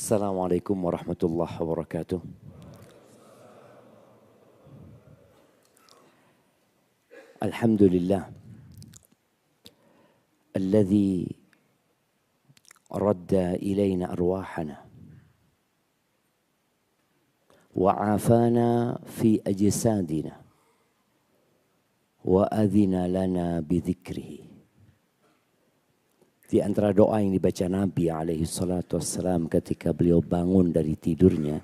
Assalamualaikum warahmatullahi wabarakatuh. Alhamdulillah alladzi radda ilayna arwahana wa afana fi ajsadina wa adhina lana bidzikrihi. Di antara doa yang dibaca Nabi alaihi salatu wassalam ketika beliau bangun dari tidurnya,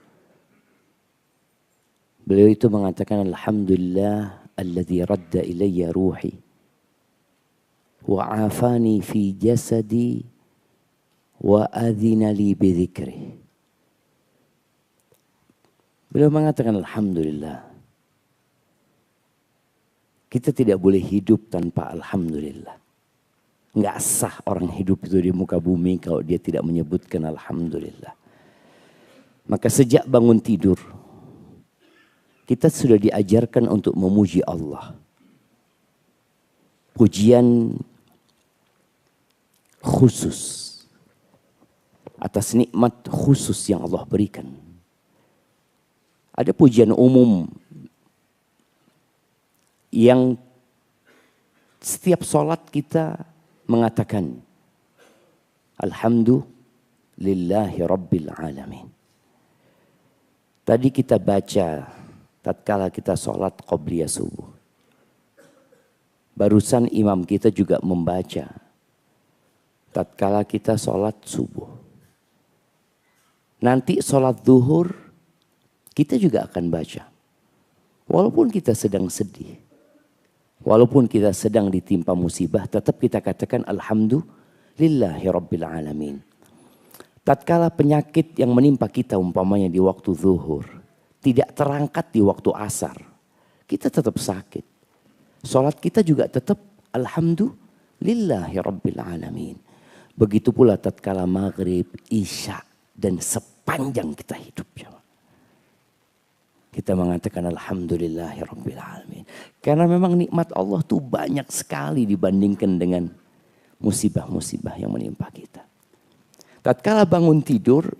beliau itu mengatakan alhamdulillah alladzi radda ilayya ruhi wa afani fi jasadi wa adhina li bidzikri. Beliau mengatakan alhamdulillah. Kita tidak boleh hidup tanpa alhamdulillah. Nggak sah orang hidup itu di muka bumi kalau dia tidak menyebutkan alhamdulillah. Maka sejak bangun tidur, kita sudah diajarkan untuk memuji Allah. Pujian khusus atas nikmat khusus yang Allah berikan. Ada pujian umum yang setiap sholat kita mengatakan alhamdulillahi rabbil alamin. Tadi kita baca tatkala kita sholat qobliyah subuh. Barusan imam kita juga membaca tatkala kita sholat subuh. Nanti sholat zuhur kita juga akan baca. Walaupun kita sedang sedih, walaupun kita sedang ditimpa musibah, tetap kita katakan alhamdulillahi rabbil alamin. Tatkala penyakit yang menimpa kita umpamanya di waktu zuhur tidak terangkat di waktu asar, kita tetap sakit. Salat kita juga tetap alhamdulillahi rabbil alamin. Begitu pula tatkala maghrib, isya dan sepanjang kita hidup. Kita mengatakan alhamdulillahi rabbil alamin. Karena memang nikmat Allah tuh banyak sekali dibandingkan dengan musibah-musibah yang menimpa kita. Tatkala bangun tidur,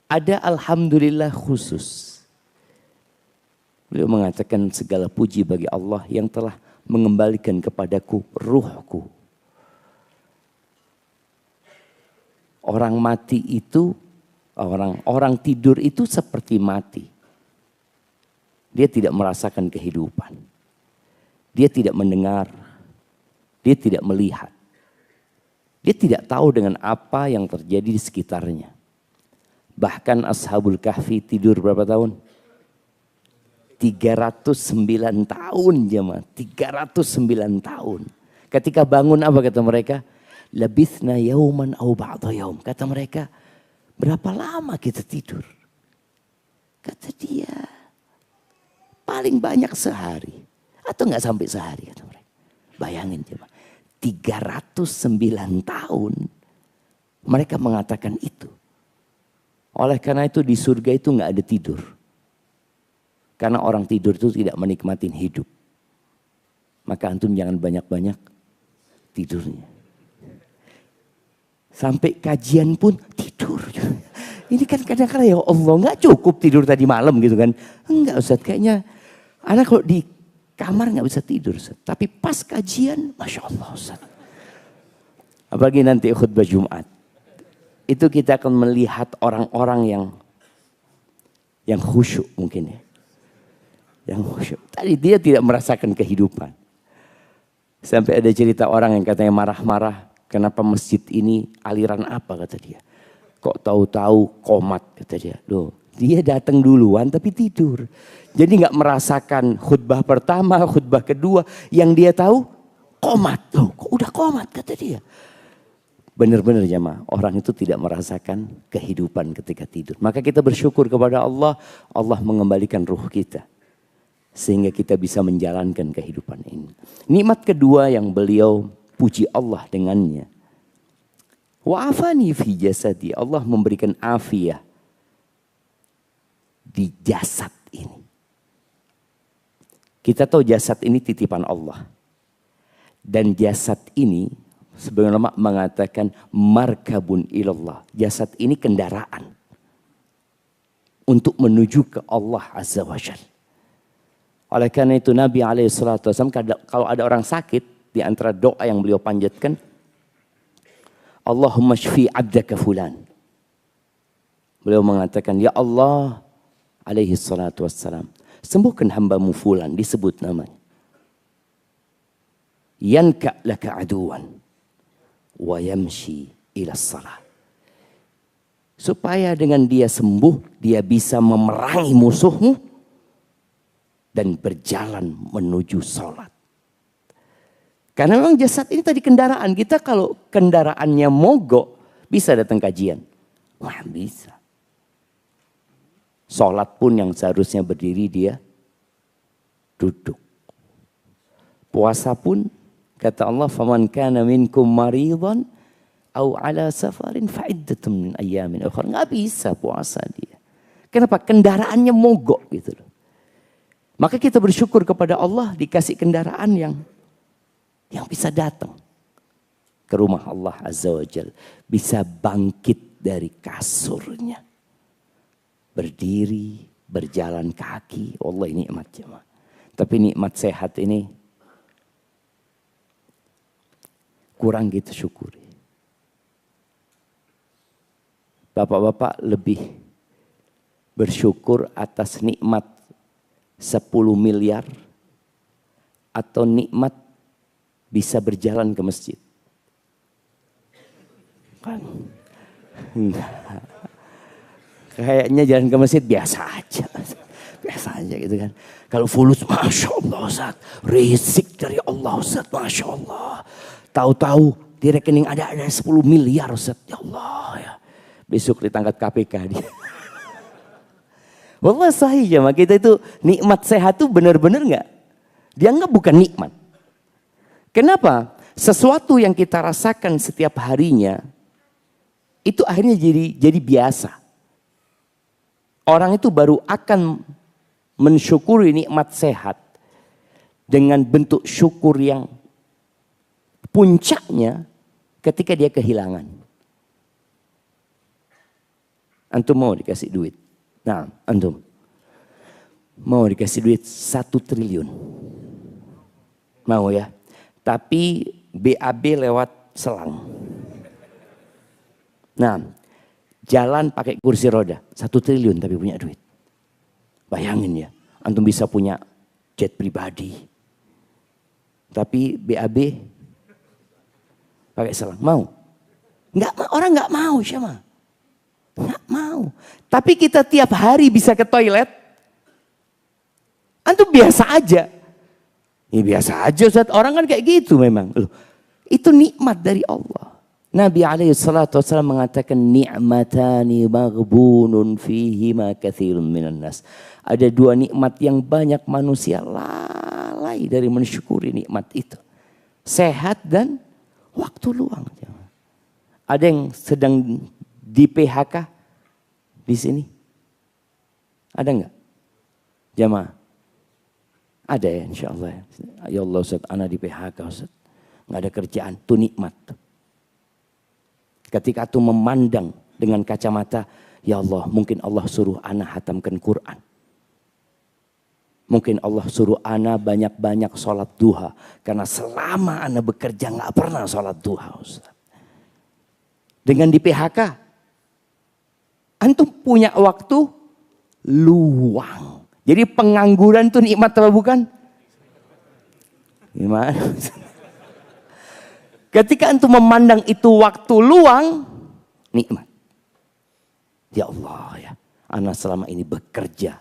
ada alhamdulillah khusus. Beliau mengatakan segala puji bagi Allah yang telah mengembalikan kepadaku ruhku. Orang mati itu, orang tidur itu seperti mati. Dia tidak merasakan kehidupan. Dia tidak mendengar. Dia tidak melihat. Dia tidak tahu dengan apa yang terjadi di sekitarnya. Bahkan Ashabul Kahfi tidur berapa tahun? 309 tahun jemaah. 309 tahun. Ketika bangun apa kata mereka? Labithna yauman au ba'da yaum. Kata mereka, berapa lama kita tidur? Kata dia, paling banyak sehari. Atau enggak sampai sehari kata mereka. Bayangin coba. 309 tahun. Mereka mengatakan itu. Oleh karena itu di surga itu enggak ada tidur. Karena orang tidur itu tidak menikmati hidup. Maka antum jangan banyak-banyak tidurnya. Sampai kajian pun tidur. Ini kan kadang-kadang ya Allah enggak cukup tidur tadi malam gitu kan. Enggak Ustaz, kayaknya anak kalau di kamar enggak bisa tidur Ustaz. Tapi pas kajian, Masya Allah Ustaz. Apalagi nanti khutbah Jumat. Itu kita akan melihat orang-orang yang khusyuk mungkin ya. Yang khusyuk. Tadi dia tidak merasakan kehidupan. Sampai ada cerita orang yang katanya marah-marah. Kenapa masjid ini aliran apa kata dia. Kok tahu-tahu komat kata dia. Loh, dia datang duluan tapi tidur. Jadi nggak merasakan khutbah pertama, khutbah kedua. Yang dia tahu komat. Loh, kok udah komat kata dia. Benar-benar jemaah, orang itu tidak merasakan kehidupan ketika tidur. Maka kita bersyukur kepada Allah, Allah mengembalikan ruh kita. Sehingga kita bisa menjalankan kehidupan ini. Nikmat kedua yang beliau puji Allah dengannya. Wa'afani fi jasadi. Allah memberikan afiyah di jasad ini. Kita tahu jasad ini titipan Allah. Dan jasad ini sebagian ulama mengatakan markabun ilallah. Jasad ini kendaraan untuk menuju ke Allah Azza wa Jalla. Oleh karena itu Nabi SAW kalau ada orang sakit, di antara doa yang beliau panjatkan, Allahumma shfi abdaka fulan. Beliau mengatakan, ya Allah alaihi salatu wassalam, sembuhkan hambamu fulan, disebut namanya. Yanka laka aduwan wa yamshi ila salat. Supaya dengan dia sembuh, dia bisa memerangi musuhmu dan berjalan menuju sholat. Karena memang jasad ini tadi kendaraan. Kita kalau kendaraannya mogok, bisa datang kajian. Wah bisa. Sholat pun yang seharusnya berdiri, dia duduk. Puasa pun, kata Allah, faman kana minkum maridan au ala safarin fa'iddatun min ayyamin ukhra. Nggak bisa puasa dia. Kenapa? Kendaraannya mogok gitu loh. Maka kita bersyukur kepada Allah dikasih kendaraan yang bisa datang ke rumah Allah Azza wa Jalla. Bisa bangkit dari kasurnya. Berdiri, berjalan kaki. Allah ini nikmat jemaah. Tapi nikmat sehat ini kurang kita syukuri. Bapak-bapak lebih bersyukur atas nikmat 10 miliar atau nikmat bisa berjalan ke masjid. Kan? Kayaknya jalan ke masjid biasa aja. Biasa aja gitu kan. Kalau fulus, Masya Allah Ustaz. Rizq dari Allah Ustaz, Masya Allah. Tahu-tahu di rekening ada 10 miliar Ustaz. Ya Allah ya. Besok ditangkap KPK dia. Wallah sahih ya, kita itu nikmat sehat itu benar-benar enggak? Dianggap bukan nikmat. Kenapa? Sesuatu yang kita rasakan setiap harinya itu akhirnya jadi biasa. Orang itu baru akan mensyukuri nikmat sehat dengan bentuk syukur yang puncaknya ketika dia kehilangan. Antum mau dikasih duit? Nah, antum mau dikasih duit 1 triliun. Mau ya? Tapi BAB lewat selang. Nah, jalan pakai kursi roda. 1 triliun tapi punya duit. Bayangin ya, antum bisa punya jet pribadi. Tapi BAB pakai selang. Mau? Orang nggak mau siapa? Nggak mau. Tapi kita tiap hari bisa ke toilet. Antum biasa aja. Ya biasa aja Ustaz. Orang kan kayak gitu memang. Loh, itu nikmat dari Allah. Nabi SAW mengatakan ni'matani maghbunun fihima katsirun minan nas. Ada 2 nikmat yang banyak manusia lalai dari mensyukuri nikmat itu. Sehat dan waktu luang. Ada yang sedang di PHK di sini? Ada enggak? Jamaah? Ada ya insya Allah. Ya Allah Ustaz, ana di PHK Ustaz. Enggak ada kerjaan, itu nikmat. Ketika itu memandang dengan kacamata, ya Allah mungkin Allah suruh ana hatamkan Quran. Mungkin Allah suruh ana banyak-banyak sholat duha. Karena selama ana bekerja enggak pernah sholat duha Ustaz. Dengan di PHK, antum punya waktu luang. Jadi pengangguran itu nikmat apa bukan? Gimana? Ketika antum memandang itu waktu luang, nikmat. Ya Allah ya, ana selama ini bekerja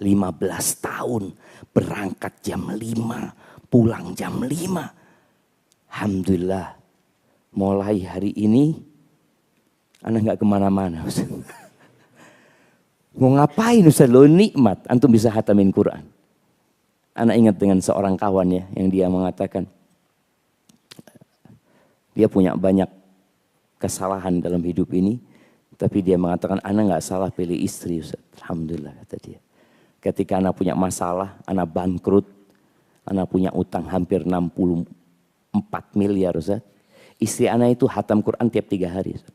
15 tahun, berangkat jam 5, pulang jam 5. Alhamdulillah, mulai hari ini ana nggak kemana-mana. Mau ngapain Ustaz? Lo nikmat, antum bisa hatamin Quran. Ana ingat dengan seorang kawan ya, yang dia mengatakan dia punya banyak kesalahan dalam hidup ini, tapi dia mengatakan ana nggak salah pilih istri Ustaz. Alhamdulillah kata dia. Ketika ana punya masalah, ana bangkrut, ana punya utang hampir 64 miliar Ustaz. Istri ana itu hatam Quran tiap 3 hari Ustaz.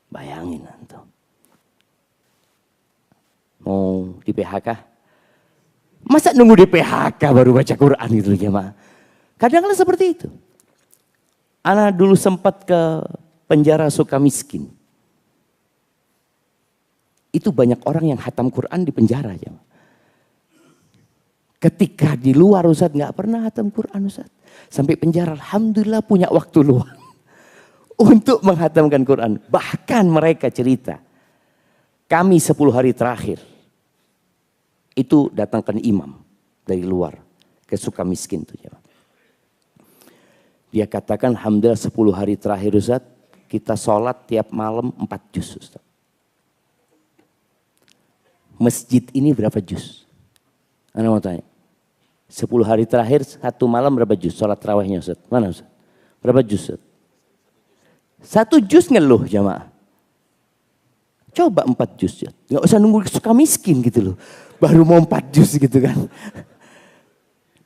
Bayangin antum. Mau di PHK? Masa nunggu di PHK baru baca Quran gitu jemaah? Kadang-kadang seperti itu. Ana dulu sempat ke penjara Sukamiskin. Itu banyak orang yang hatam Quran di penjara jemaah. Ketika di luar Ustaz nggak pernah hatam Quran Ustaz. Sampai penjara alhamdulillah punya waktu luang untuk menghatamkan Quran. Bahkan mereka cerita, kami 10 hari terakhir itu datangkan imam dari luar ke Sukamiskin tuh jemaah. Dia katakan alhamdulillah 10 hari terakhir Ustaz, kita sholat tiap malam 4 juz Ustaz. Masjid ini berapa juz? Anda mau tanya. 10 hari terakhir satu malam berapa juz? Sholat tarawihnya Ustaz. Mana Ustaz? Berapa juz Ustaz? 1 juz ngeluh jamaah. Coba 4 juz Ustaz. Gak usah nunggu suka miskin gitu loh. Baru mau 4 juz gitu kan.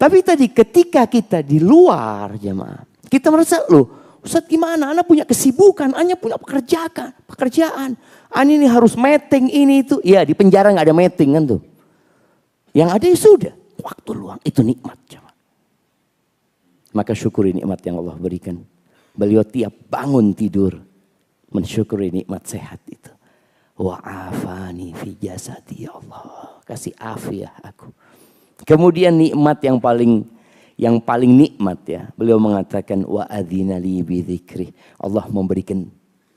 Tapi tadi ketika kita di luar jamaah. Kita merasa loh Ustaz gimana? Anak punya kesibukan. Anak punya pekerjaan. Anak ini harus meeting ini itu. Ya di penjara gak ada meeting kan tuh. Yang ada ya sudah. Waktu luang itu nikmat. Maka syukuri nikmat yang Allah berikan. Beliau tiap bangun tidur mensyukuri nikmat sehat itu. Wa'afani fi jasadi ya Allah. Kasih afiah aku. Kemudian nikmat yang paling nikmat ya. Beliau mengatakan wa'adzina li bidzikri. Allah memberikan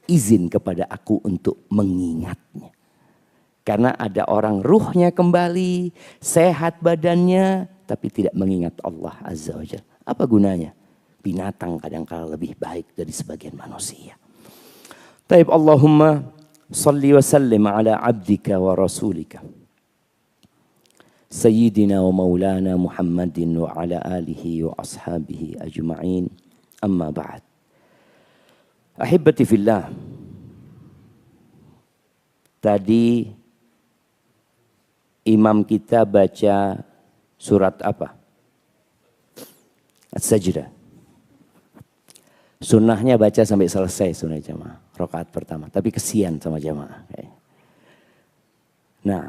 izin kepada aku untuk mengingatnya. Karena ada orang ruhnya kembali, sehat badannya, tapi tidak mengingat Allah Azza wa Jalla. Apa gunanya? Binatang kadang-kala lebih baik dari sebagian manusia. Taib Allahumma salli wa sallim ala abdika wa rasulika. Sayyidina wa maulana Muhammadin wa ala alihi wa ashabihi ajma'in. Amma ba'd. Ahibbati fillah. Tadi imam kita baca surat apa? As-Sajdah. Sunnahnya baca sampai selesai sunnah jamaah. Rakaat pertama. Tapi kesian sama jamaah. Nah.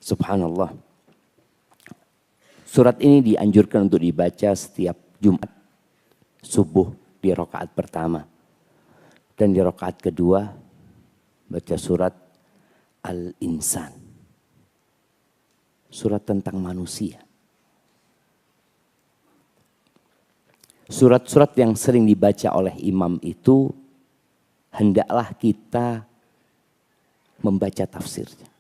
Subhanallah. Surat ini dianjurkan untuk dibaca setiap Jumat. Subuh di rakaat pertama. Dan di rakaat kedua baca surat Al-Insan. Surat tentang manusia. Surat-surat yang sering dibaca oleh imam itu hendaklah kita membaca tafsirnya.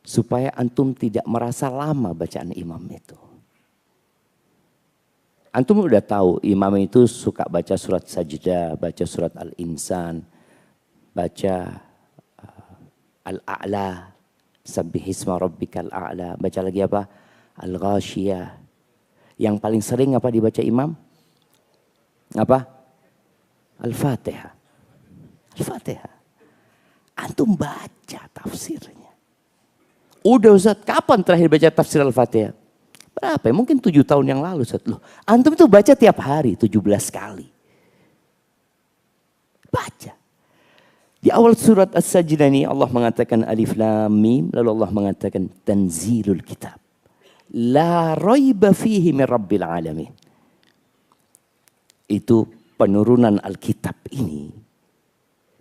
Supaya antum tidak merasa lama bacaan imam itu. Antum udah tahu imam itu suka baca surat Sajdah, baca surat Al-Insan, baca Al-A'la, Sabbihisma Rabbikal A'la, baca lagi apa? Al-Ghashiyah. Yang paling sering apa dibaca imam? Apa? Al-Fatihah. Al-Fatihah. Antum baca tafsirnya. Udah Ustaz, kapan terakhir baca tafsir Al-Fatihah? Berapa? Mungkin 7 tahun yang lalu Ustaz. Loh, antum itu baca tiap hari 17 kali. Baca. Di awal surat As-Sajdah ini Allah mengatakan Alif Lam Mim, lalu Allah mengatakan Tanzilul Kitab. La raiba fihi min Rabbil Alamin. Itu penurunan Alkitab ini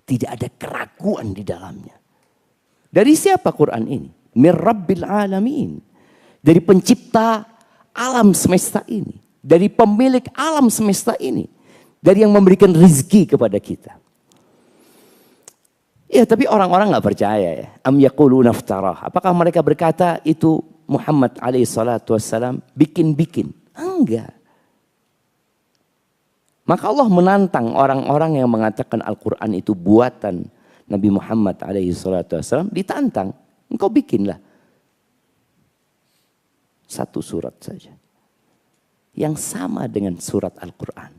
tidak ada keraguan di dalamnya. Dari siapa Quran ini? Min Rabbil Alamin. Dari pencipta alam semesta ini. Dari pemilik alam semesta ini. Dari yang memberikan rizki kepada kita. Ya tapi orang-orang gak percaya ya. Am yaquluna iftarah. Apakah mereka berkata itu Muhammad alaihi salatu wassalam bikin-bikin? Enggak. Maka Allah menantang orang-orang yang mengatakan Al-Quran itu buatan Nabi Muhammad alaihi salatu wassalam. Ditantang. Engkau bikinlah. 1 surat saja. Yang sama dengan surat Al-Quran.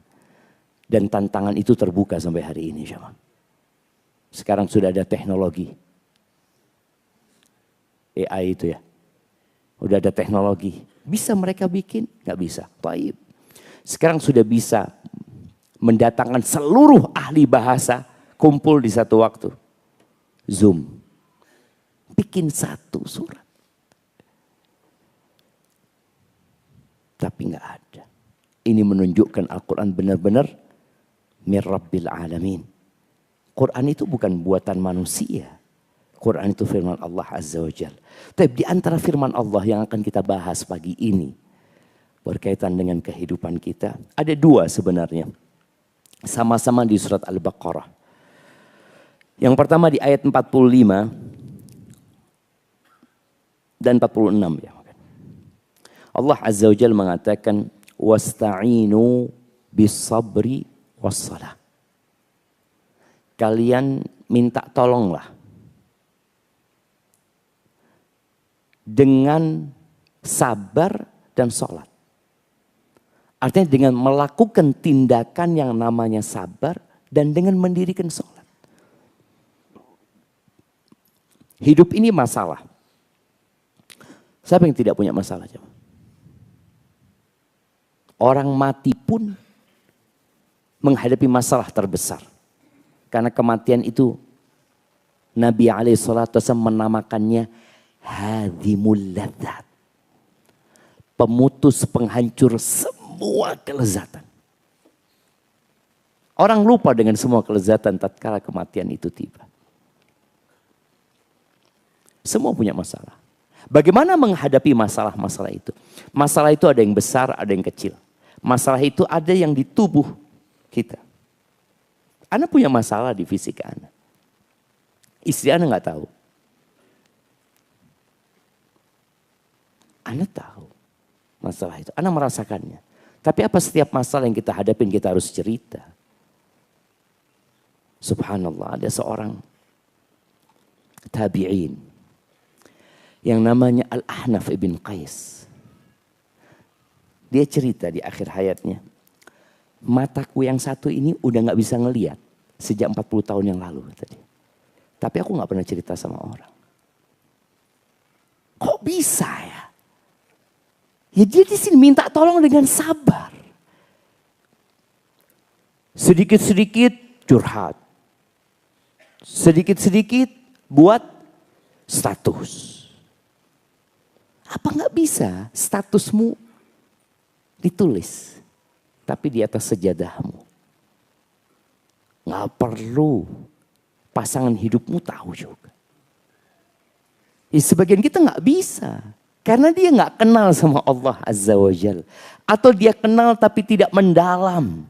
Dan tantangan itu terbuka sampai hari ini. Sekarang sudah ada teknologi. AI itu ya. Udah ada teknologi. Bisa mereka bikin? Gak bisa. Baik. Sekarang sudah bisa mendatangkan seluruh ahli bahasa kumpul di satu waktu. Zoom. Bikin satu surat. Tapi nggak ada. Ini menunjukkan Al-Quran benar-benar mir Rabbil Alamin. Quran itu bukan buatan manusia. Quran itu firman Allah Azza wa Jalla. Tapi di antara firman Allah yang akan kita bahas pagi ini, berkaitan dengan kehidupan kita, ada dua sebenarnya. Sama-sama di surat Al-Baqarah. Yang pertama di ayat 45 dan 46 ya. Allah Azza wa Jalla mengatakan, wasta'inu bis-sabri was-salah. Kalian minta tolonglah dengan sabar dan sholat. Artinya dengan melakukan tindakan yang namanya sabar dan dengan mendirikan sholat. Hidup ini masalah. Siapa yang tidak punya masalah? Orang mati pun menghadapi masalah terbesar. Karena kematian itu Nabi SAW menamakannya hadimul ladzat. Pemutus, penghancur semua kelezatan. Orang lupa dengan semua kelezatan tatkala kematian itu tiba. Semua punya masalah. Bagaimana menghadapi masalah-masalah itu? Masalah itu ada yang besar, ada yang kecil. Masalah itu ada yang di tubuh kita. Anda punya masalah di fisik Anda. Istri Anda nggak tahu. Anda tahu masalah itu. Anda merasakannya. Tapi apa setiap masalah yang kita hadapin kita harus cerita? Subhanallah, ada seorang tabi'in yang namanya Al-Ahnaf ibn Qais. Dia cerita di akhir hayatnya, mataku yang satu ini udah gak bisa ngelihat sejak 40 tahun yang lalu tadi. Tapi aku gak pernah cerita sama orang. Kok bisa ya? Ya dia di sini minta tolong dengan sabar. Sedikit-sedikit curhat. Sedikit-sedikit buat status. Apa gak bisa statusmu ditulis, tapi di atas sejadahmu. Gak perlu pasangan hidupmu tahu juga. Ya, sebagian kita gak bisa. Karena dia gak kenal sama Allah Azza wa Jalla. Atau dia kenal tapi tidak mendalam.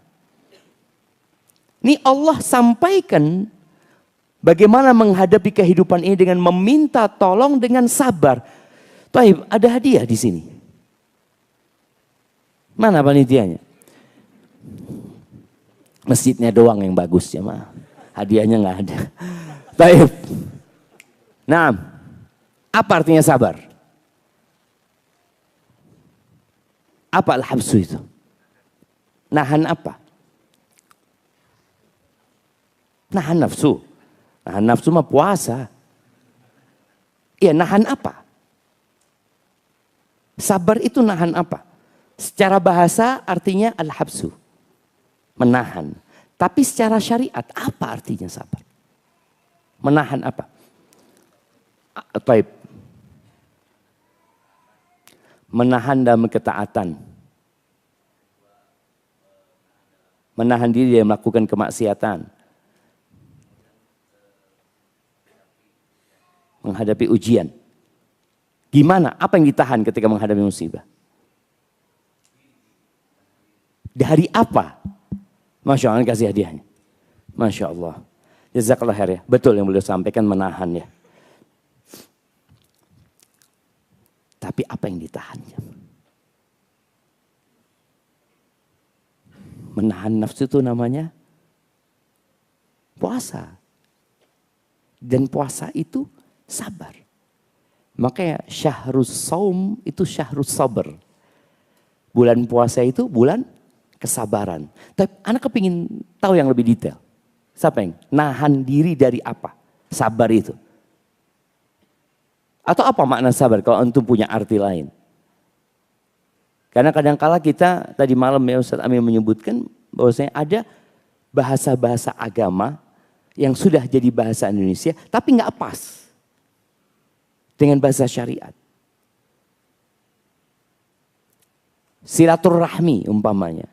Ini Allah sampaikan bagaimana menghadapi kehidupan ini dengan meminta tolong dengan sabar. Taib, ada hadiah di sini. Mana panitianya? Masjidnya doang yang bagus ya mah. Hadiahnya nggak ada. Taib. Nah, apa artinya sabar? Apa al-habsu itu? Nahan apa? Nahan nafsu. Nahan nafsu mah puasa. Iya, nahan apa? Sabar itu nahan apa? Secara bahasa artinya al-habsu. Menahan. Tapi secara syariat apa artinya sabar? Menahan apa? Taib. Menahan dalam ketaatan. Menahan diri dari melakukan kemaksiatan. Menghadapi ujian. Gimana? Apa yang ditahan ketika menghadapi musibah? Dari apa? Masya Allah, kasih hadiahnya. Masya Allah. Jazakallah khair ya. Betul yang beliau sampaikan, menahan ya. Tapi apa yang ditahannya? Menahan nafsu itu namanya puasa. Dan puasa itu sabar. Makanya syahrus saum itu syahrus sabar. Bulan puasa itu bulan kesabaran. Tapi anak kepingin tahu yang lebih detail. Siapa yang nahan diri dari apa? Sabar itu. Atau apa makna sabar kalau antum punya arti lain? Karena kadang-kala kita tadi malam ya Ustaz Amin menyebutkan bahwasanya ada bahasa-bahasa agama yang sudah jadi bahasa Indonesia tapi nggak pas dengan bahasa syariat. Silaturahmi umpamanya.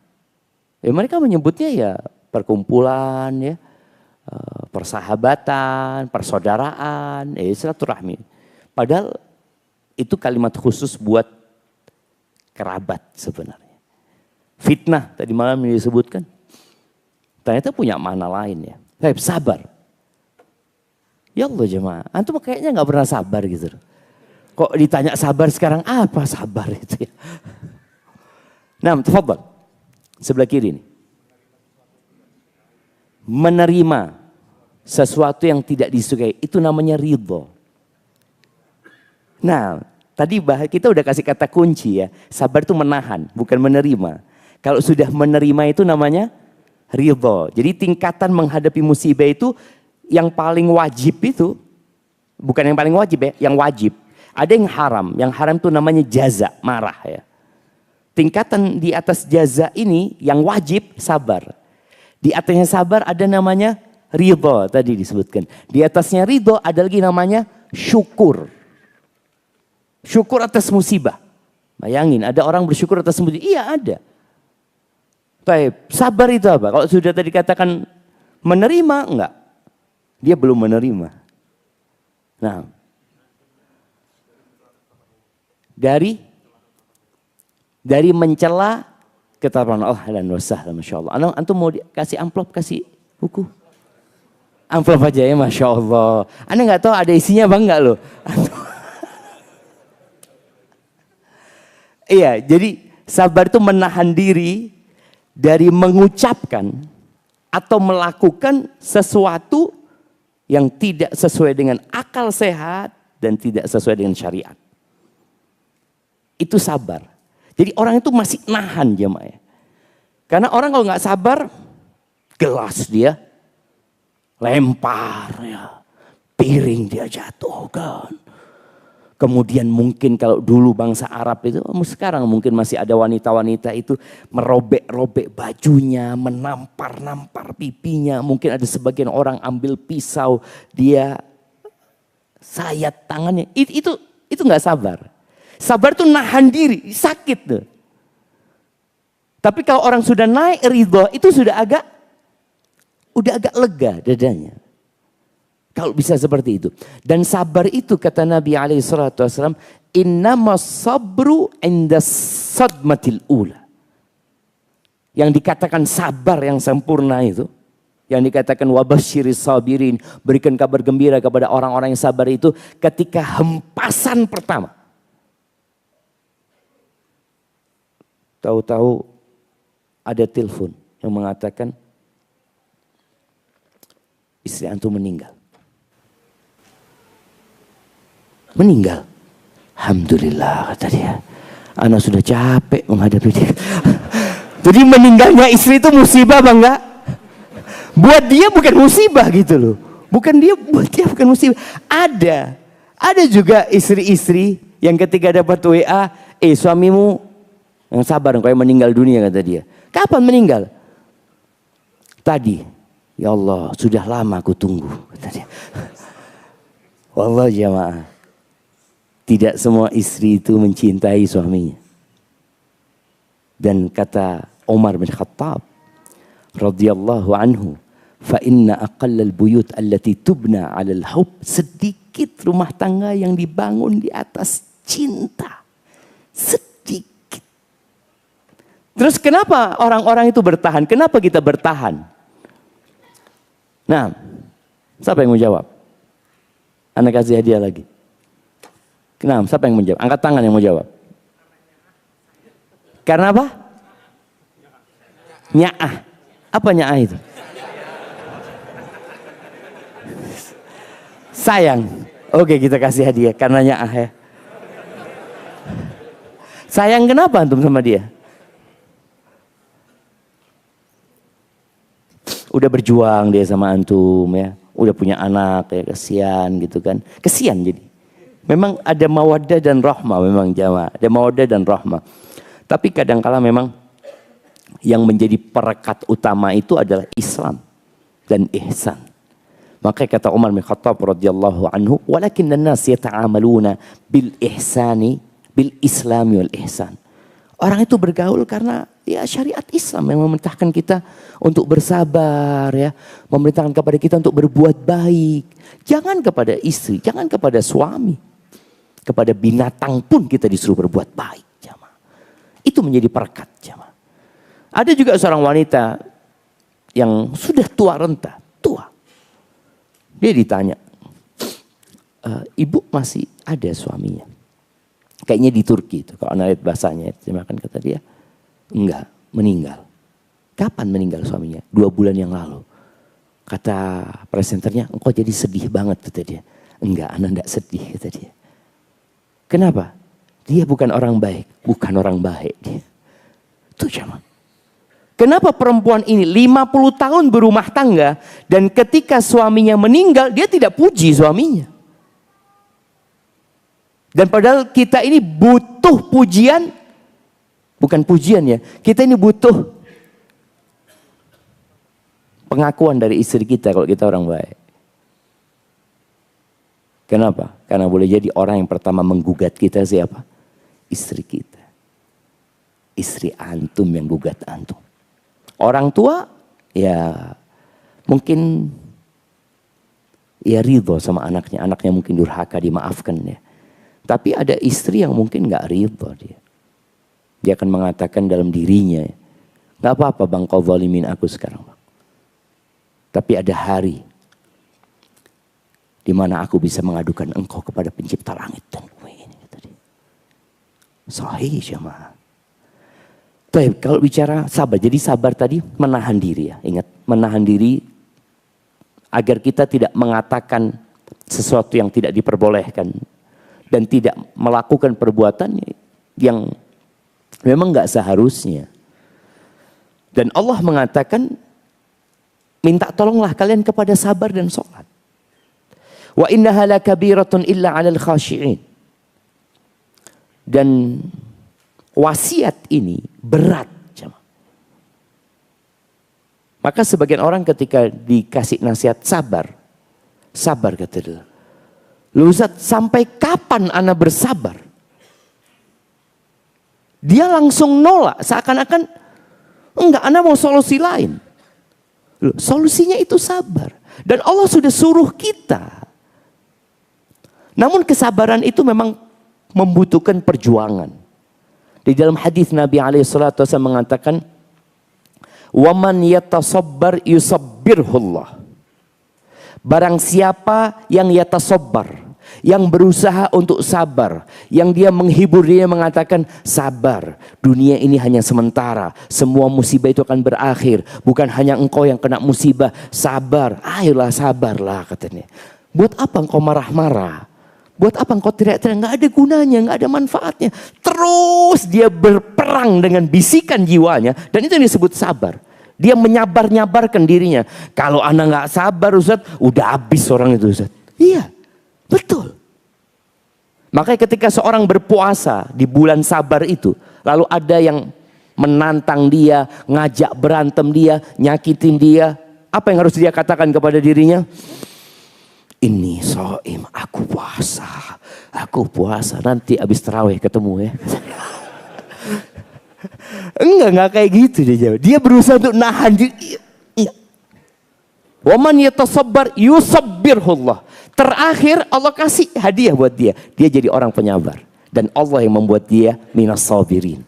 Mereka menyebutnya ya perkumpulan, ya, persahabatan, persaudaraan, silaturahmi. Padahal itu kalimat khusus buat kerabat sebenarnya. Fitnah tadi malam yang disebutkan, ternyata punya makna lain ya. Sabar. Ya Allah jemaah, antum kayaknya nggak pernah sabar gitu. Kok ditanya sabar sekarang, apa sabar itu ya? Nah, tafadhal. Sebelah kiri nih. Menerima sesuatu yang tidak disukai, itu namanya ridho. Nah, tadi kita udah kasih kata kunci ya. Sabar itu menahan, bukan menerima. Kalau sudah menerima itu namanya ridho. Jadi tingkatan menghadapi musibah itu yang paling wajib itu, bukan yang paling wajib ya, yang wajib. Ada yang haram. Yang haram itu namanya jaza, marah ya. Tingkatan di atas jaza ini yang wajib sabar. Di atasnya sabar ada namanya ridho tadi disebutkan. Di atasnya ridho ada lagi namanya syukur. Syukur atas musibah. Bayangin ada orang bersyukur atas musibah. Iya ada. Baik, sabar itu apa? Kalau sudah tadi katakan menerima, enggak. Dia belum menerima. Nah. Dari mencela ketaatan Allah dan wasahlah, Masya Allah. Antum mau kasih amplop, kasih buku? Amplop aja ya, Masya Allah. Anda nggak tahu ada isinya bang nggak loh? Iya, jadi sabar itu menahan diri dari mengucapkan atau melakukan sesuatu yang tidak sesuai dengan akal sehat dan tidak sesuai dengan syariat. Itu sabar. Jadi orang itu masih nahan jemaah. Karena orang kalau nggak sabar, gelas dia lempar ya, piring dia jatuhkan. Kemudian mungkin kalau dulu bangsa Arab itu, sekarang mungkin masih ada wanita-wanita itu merobek-robek bajunya, menampar-nampar pipinya. Mungkin ada sebagian orang ambil pisau, dia sayat tangannya. Itu nggak sabar. Sabar tuh nahan diri, sakit tuh. Tapi kalau orang sudah naik ridho, itu sudah agak lega dadanya. Kalau bisa seperti itu. Dan sabar itu kata Nabi SAW, innamas sabru inda sadmatil ula. Yang dikatakan sabar yang sempurna itu, yang dikatakan wabasyiris sabirin, berikan kabar gembira kepada orang-orang yang sabar itu ketika hempasan pertama. Tahu-tahu ada telepon yang mengatakan istri antum meninggal. Meninggal. Alhamdulillah kata dia. Anak sudah capek menghadapi dia. Jadi meninggalnya istri itu musibah bang enggak? Buat dia bukan musibah gitu loh. Buat dia bukan musibah. Ada juga istri-istri yang ketika dapat WA, suamimu yang sabar kayak meninggal dunia kata dia. Kapan meninggal? Tadi. Ya Allah, sudah lama aku tunggu kata dia. Wallah jamaah. Tidak semua istri itu mencintai suaminya. Dan kata Umar bin Khattab radhiyallahu anhu, fa inna aqallal buyut allati tubna 'alal hub, sedikit rumah tangga yang dibangun di atas cinta. Sedikit. Terus kenapa orang-orang itu bertahan? Kenapa kita bertahan? Nah, siapa yang mau jawab? Anda kasih hadiah lagi. Kenapa? Siapa yang mau jawab? Angkat tangan yang mau jawab. Karena apa? Nya'ah. Apa nya'ah itu? Sayang. Oke, kita kasih hadiah karena nya'ah ya. Sayang kenapa antum sama dia? Udah berjuang dia sama antum ya. Udah punya anak ya, kesian gitu kan. Kesian jadi. Memang ada mawaddah dan rahmah memang jamaah. Ada mawaddah dan rahmah. Tapi kadangkala memang yang menjadi perekat utama itu adalah Islam dan ihsan. Maka kata Umar bin Khattab radhiyallahu anhu, "Walakinnan nas yata'amaluna bil ihsani bil islami wal ihsan." Orang itu bergaul karena ya syariat Islam yang memerintahkan kita untuk bersabar ya, memerintahkan kepada kita untuk berbuat baik. Jangan kepada istri, jangan kepada suami. Kepada binatang pun kita disuruh berbuat baik, jamaah. Itu menjadi perekat, jamaah. Ada juga seorang wanita yang sudah tua renta, tua. Dia ditanya, ibu masih ada suaminya? Kayaknya di Turki itu, kalau anda lihat bahasanya, makan kata dia, enggak, meninggal. Kapan meninggal suaminya? 2 bulan yang lalu. Kata presenternya, engkau jadi sedih banget, kata dia. Enggak, anak enggak sedih, kata dia. Kenapa? Dia bukan orang baik, bukan orang baik dia. Itu jamaah. Kenapa perempuan ini 50 tahun berumah tangga dan ketika suaminya meninggal dia tidak puji suaminya. Dan padahal kita ini butuh pujian, bukan pujian ya. Kita ini butuh pengakuan dari istri kita kalau kita orang baik. Kenapa? Karena boleh jadi orang yang pertama menggugat kita siapa? Istri kita. Istri antum yang gugat antum. Orang tua ya mungkin ya ridho sama anaknya. Anaknya mungkin durhaka, dimaafkan ya. Tapi ada istri yang mungkin gak ridho dia. Dia akan mengatakan dalam dirinya, gak apa-apa bang kau zalimin aku sekarang bang. Tapi ada hari di mana aku bisa mengadukan engkau kepada pencipta langit dan bumi ini. Sahih jemaah. Baik, kalau bicara sabar, jadi sabar tadi menahan diri ya. Ingat, menahan diri agar kita tidak mengatakan sesuatu yang tidak diperbolehkan. Dan tidak melakukan perbuatan yang memang gak seharusnya. Dan Allah mengatakan, minta tolonglah kalian kepada sabar dan sholat. Wa innaha lakabiratun illa 'alal khashi'in. Dan wasiat ini berat. Maka sebagian orang ketika dikasih nasihat sabar. Sabar kata dia. Loh Ustaz, sampai kapan ana bersabar? Dia langsung nolak. Seakan-akan enggak, ana mau solusi lain. Loh, solusinya itu sabar. Dan Allah sudah suruh kita. Namun kesabaran itu memang membutuhkan perjuangan. Di dalam hadis Nabi SAW mengatakan, "Waman yatasabbar yusabbirhullah." Barang siapa yang yatasabbar, yang berusaha untuk sabar, yang dia menghibur dia mengatakan sabar, dunia ini hanya sementara, semua musibah itu akan berakhir, bukan hanya engkau yang kena musibah, sabar, ayolah sabarlah katanya. Buat apa engkau marah-marah? Buat apa engkau teriak-teriak? Nggak ada gunanya, nggak ada manfaatnya. Terus dia berperang dengan bisikan jiwanya, dan itu yang disebut sabar. Dia menyabar-nyabarkan dirinya. Kalau anak nggak sabar Ustaz, udah habis orang itu Ustaz. Iya, betul. Makanya ketika seorang berpuasa di bulan sabar itu, lalu ada yang menantang dia, ngajak berantem dia, nyakitin dia, apa yang harus dia katakan kepada dirinya? Ini shaim, aku puasa, nanti habis tarawih ketemu ya. Enggak kayak gitu dia jawab. Dia berusaha untuk nahan diri. Waman yatasabbar yusabbirhullah. Terakhir Allah kasih hadiah buat dia. Dia jadi orang penyabar. Dan Allah yang membuat dia minas sabirin.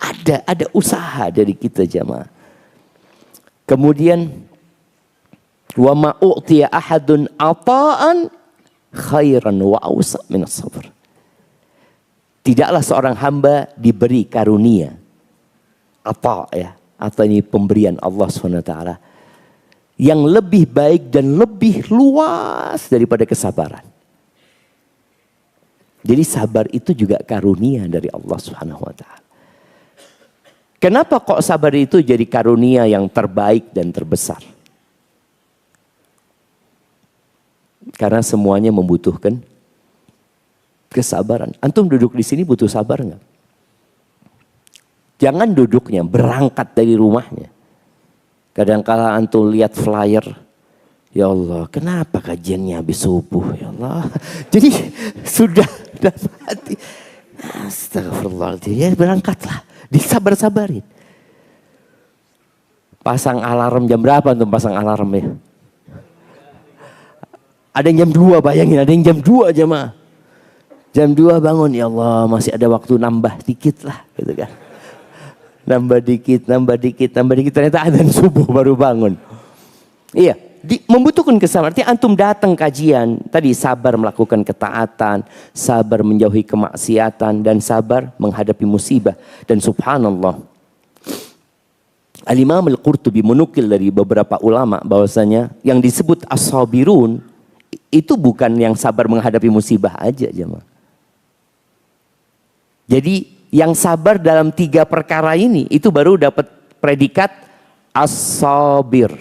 Ada usaha dari kita jamaah. Kemudian wa ma u'tiya ahadun ata'an khairan wa awsa minas sabr. Tidaklah seorang hamba diberi karunia apa ya, atau ini pemberian Allah SWT yang lebih baik dan lebih luas daripada kesabaran. Jadi sabar itu juga karunia dari Allah SWT. Kenapa kok sabar itu jadi karunia yang terbaik dan terbesar? Karena semuanya membutuhkan kesabaran. Antum duduk di sini butuh sabar nggak? Jangan duduknya, berangkat dari rumahnya. Kadang-kala antum lihat flyer, Ya Allah, kenapa kajiannya habis subuh ya Allah. Jadi sudah dalam hati. Astagfirullahaladzim, ya berangkatlah. Disabar-sabarin. Pasang alarm jam berapa untuk pasang alarm ya? Ada yang jam 2 bayangin, ada yang jam 2 jemaah. Jam 2 bangun, ya Allah masih ada waktu nambah dikit lah gitu kan. Nambah dikit, ternyata adzan subuh baru bangun. Iya, membutuhkan kesabaran. Artinya antum datang kajian, tadi sabar melakukan ketaatan, sabar menjauhi kemaksiatan, dan sabar menghadapi musibah. Dan subhanallah, Al-Imam Al-Qurtubi menukil dari beberapa ulama bahwasanya yang disebut as-sabirun itu bukan yang sabar menghadapi musibah aja jemaah. Jadi yang sabar dalam 3 perkara ini itu baru dapat predikat as-sabir.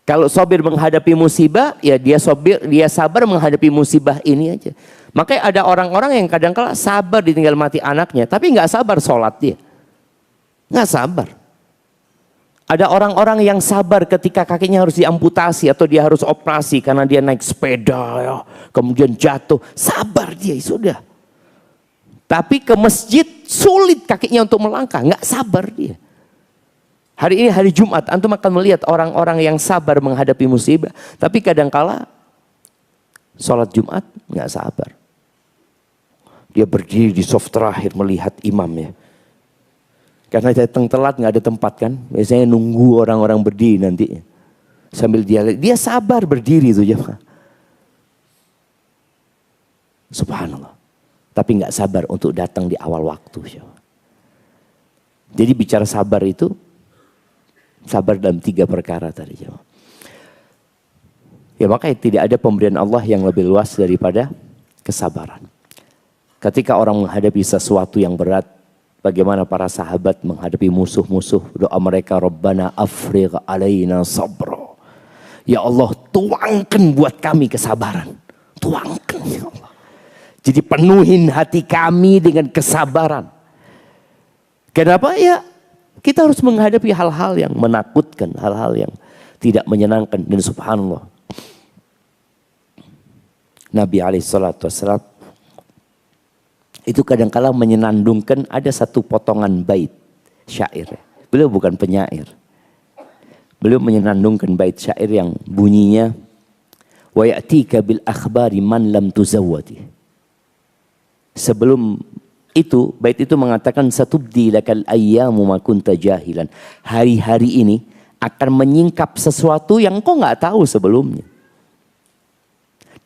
Kalau sabir menghadapi musibah, ya dia sabar menghadapi musibah ini aja. Makanya ada orang-orang yang kadang-kala sabar ditinggal mati anaknya, tapi nggak sabar sholat dia. Nggak sabar. Ada orang-orang yang sabar ketika kakinya harus diamputasi atau dia harus operasi karena dia naik sepeda, ya, kemudian jatuh. Sabar dia, sudah. Tapi ke masjid sulit kakinya untuk melangkah, nggak sabar dia. Hari ini hari Jumat, antum akan melihat orang-orang yang sabar menghadapi musibah, tapi kadangkala sholat Jumat nggak sabar. Dia berdiri di saf terakhir melihat imamnya. Karena datang telat nggak ada tempat kan, biasanya nunggu orang-orang berdiri nanti. Sambil dia sabar berdiri itu jemaah. Subhanallah. Tapi nggak sabar untuk datang di awal waktu. Jadi bicara sabar itu, sabar dalam 3 perkara tadi. Ya makanya tidak ada pemberian Allah yang lebih luas daripada kesabaran. Ketika orang menghadapi sesuatu yang berat, bagaimana para sahabat menghadapi musuh-musuh, doa mereka, Rabbana afrigh alaina sabra. Ya Allah, tuangkan buat kami kesabaran. Tuangkan ya Allah. Jadi penuhin hati kami dengan kesabaran. Kenapa? Ya kita harus menghadapi hal-hal yang menakutkan, hal-hal yang tidak menyenangkan. Dan subhanallah, Nabi SAW itu kadang-kala menyenandungkan ada satu potongan bait syair. Beliau bukan penyair. Beliau menyenandungkan bait syair yang bunyinya, wa ya'tika bil akhbari man lam tuzawwadi. Sebelum itu, bait itu mengatakan satubdi lakal ayyamu ma kunta jahilan. Hari-hari ini akan menyingkap sesuatu yang kau nggak tahu sebelumnya.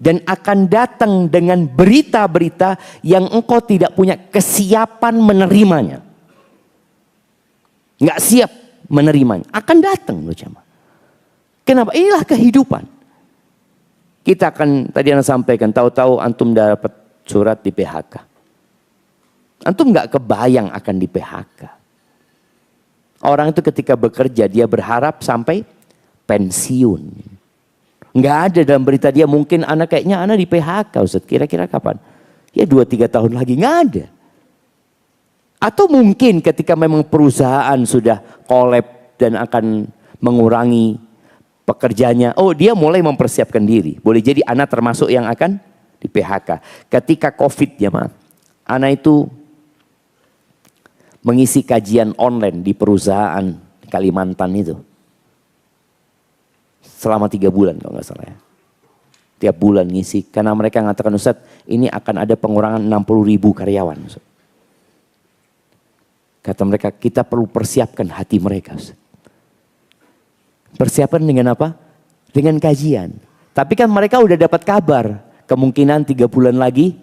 Dan akan datang dengan berita-berita yang engkau tidak punya kesiapan menerimanya. Nggak siap menerimanya. Akan datang loh jemaah. Kenapa? Inilah kehidupan. Kita akan, tadi Anda sampaikan, tahu-tahu antum dapat surat di PHK. Antum nggak kebayang akan di PHK. Orang itu ketika bekerja dia berharap sampai pensiun. Nggak ada dalam berita dia, mungkin kayaknya anak di PHK Ustaz. Kira-kira kapan? Ya 2-3 tahun lagi, nggak ada. Atau mungkin ketika memang perusahaan sudah kolab dan akan mengurangi pekerjanya, oh dia mulai mempersiapkan diri. Boleh jadi anak termasuk yang akan di PHK. Ketika COVID ya maaf, anak itu mengisi kajian online di perusahaan di Kalimantan itu. Selama 3 bulan kalau nggak salah ya. Tiap bulan ngisi. Karena mereka mengatakan Ustaz, ini akan ada pengurangan 60.000 karyawan. Ustaz. Kata mereka, kita perlu persiapkan hati mereka. Ustaz. Persiapan dengan apa? Dengan kajian. Tapi kan mereka udah dapat kabar. Kemungkinan 3 bulan lagi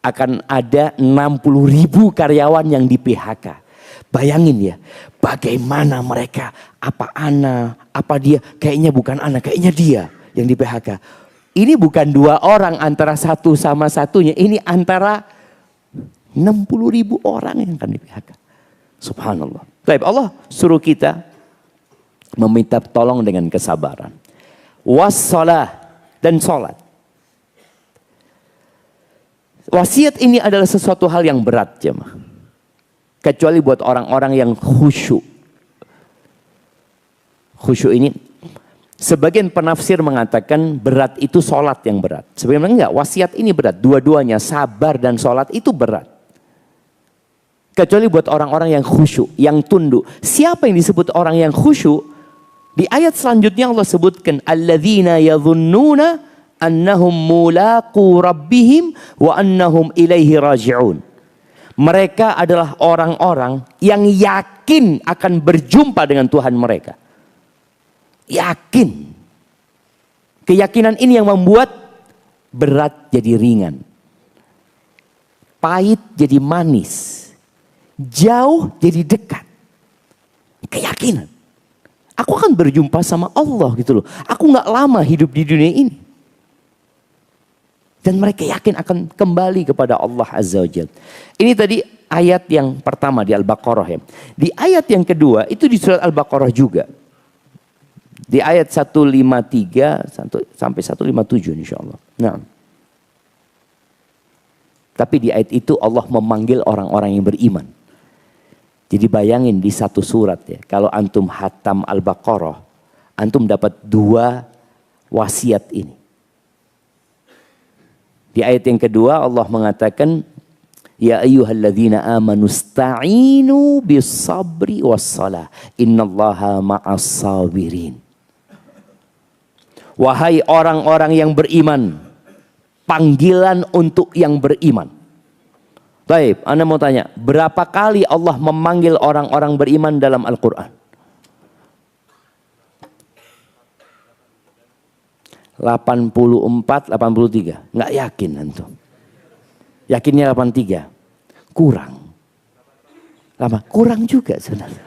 akan ada 60.000 karyawan yang di PHK. Bayangin ya, bagaimana mereka, apa dia, kayaknya bukan kayaknya dia yang di PHK. Ini bukan 2 orang antara satu sama satunya, ini antara 60.000 orang yang akan di PHK. Subhanallah. Baik, Allah suruh kita meminta tolong dengan kesabaran. Wassalah, dan sholat. Wasiat ini adalah sesuatu hal yang berat jemaah. Kecuali buat orang-orang yang khusyuk. Khusyuk ini Sebagian penafsir mengatakan berat itu sholat yang berat. Sebenarnya enggak, wasiat ini berat. Dua-duanya, sabar dan sholat itu berat. Kecuali buat orang-orang yang khusyuk, yang tunduk. Siapa yang disebut orang yang khusyuk? Di ayat selanjutnya Allah sebutkan, alladzina yadhunnuna annahum mulaqu rabbihim wa annahum ilaihi raji'un. Mereka adalah orang-orang yang yakin akan berjumpa dengan Tuhan mereka. Yakin. Keyakinan ini yang membuat berat jadi ringan. Pahit jadi manis. Jauh jadi dekat. Keyakinan. Aku akan berjumpa sama Allah gitu loh. Aku gak lama hidup di dunia ini. Dan mereka yakin akan kembali kepada Allah Azza wa Jalla. Ini tadi ayat yang pertama di Al-Baqarah ya. Di ayat yang kedua itu di surat Al-Baqarah juga. Di ayat 153 sampai 157 insya Allah. Nah. Tapi di ayat itu Allah memanggil orang-orang yang beriman. Jadi bayangin di satu surat ya. Kalau antum hatam Al-Baqarah. Antum dapat 2 wasiat ini. Di ayat yang kedua Allah mengatakan. Ya ayyuhalladzina amanu sta'inu bis sabri was salah. Innallaha ma'as sabirin. Wahai orang-orang yang beriman, panggilan untuk yang beriman. Baik, Anda mau tanya, berapa kali Allah memanggil orang-orang beriman dalam Al-Quran? 84, 83. Nggak yakin antum. Yakinnya 83. Kurang. Kurang juga sebenarnya.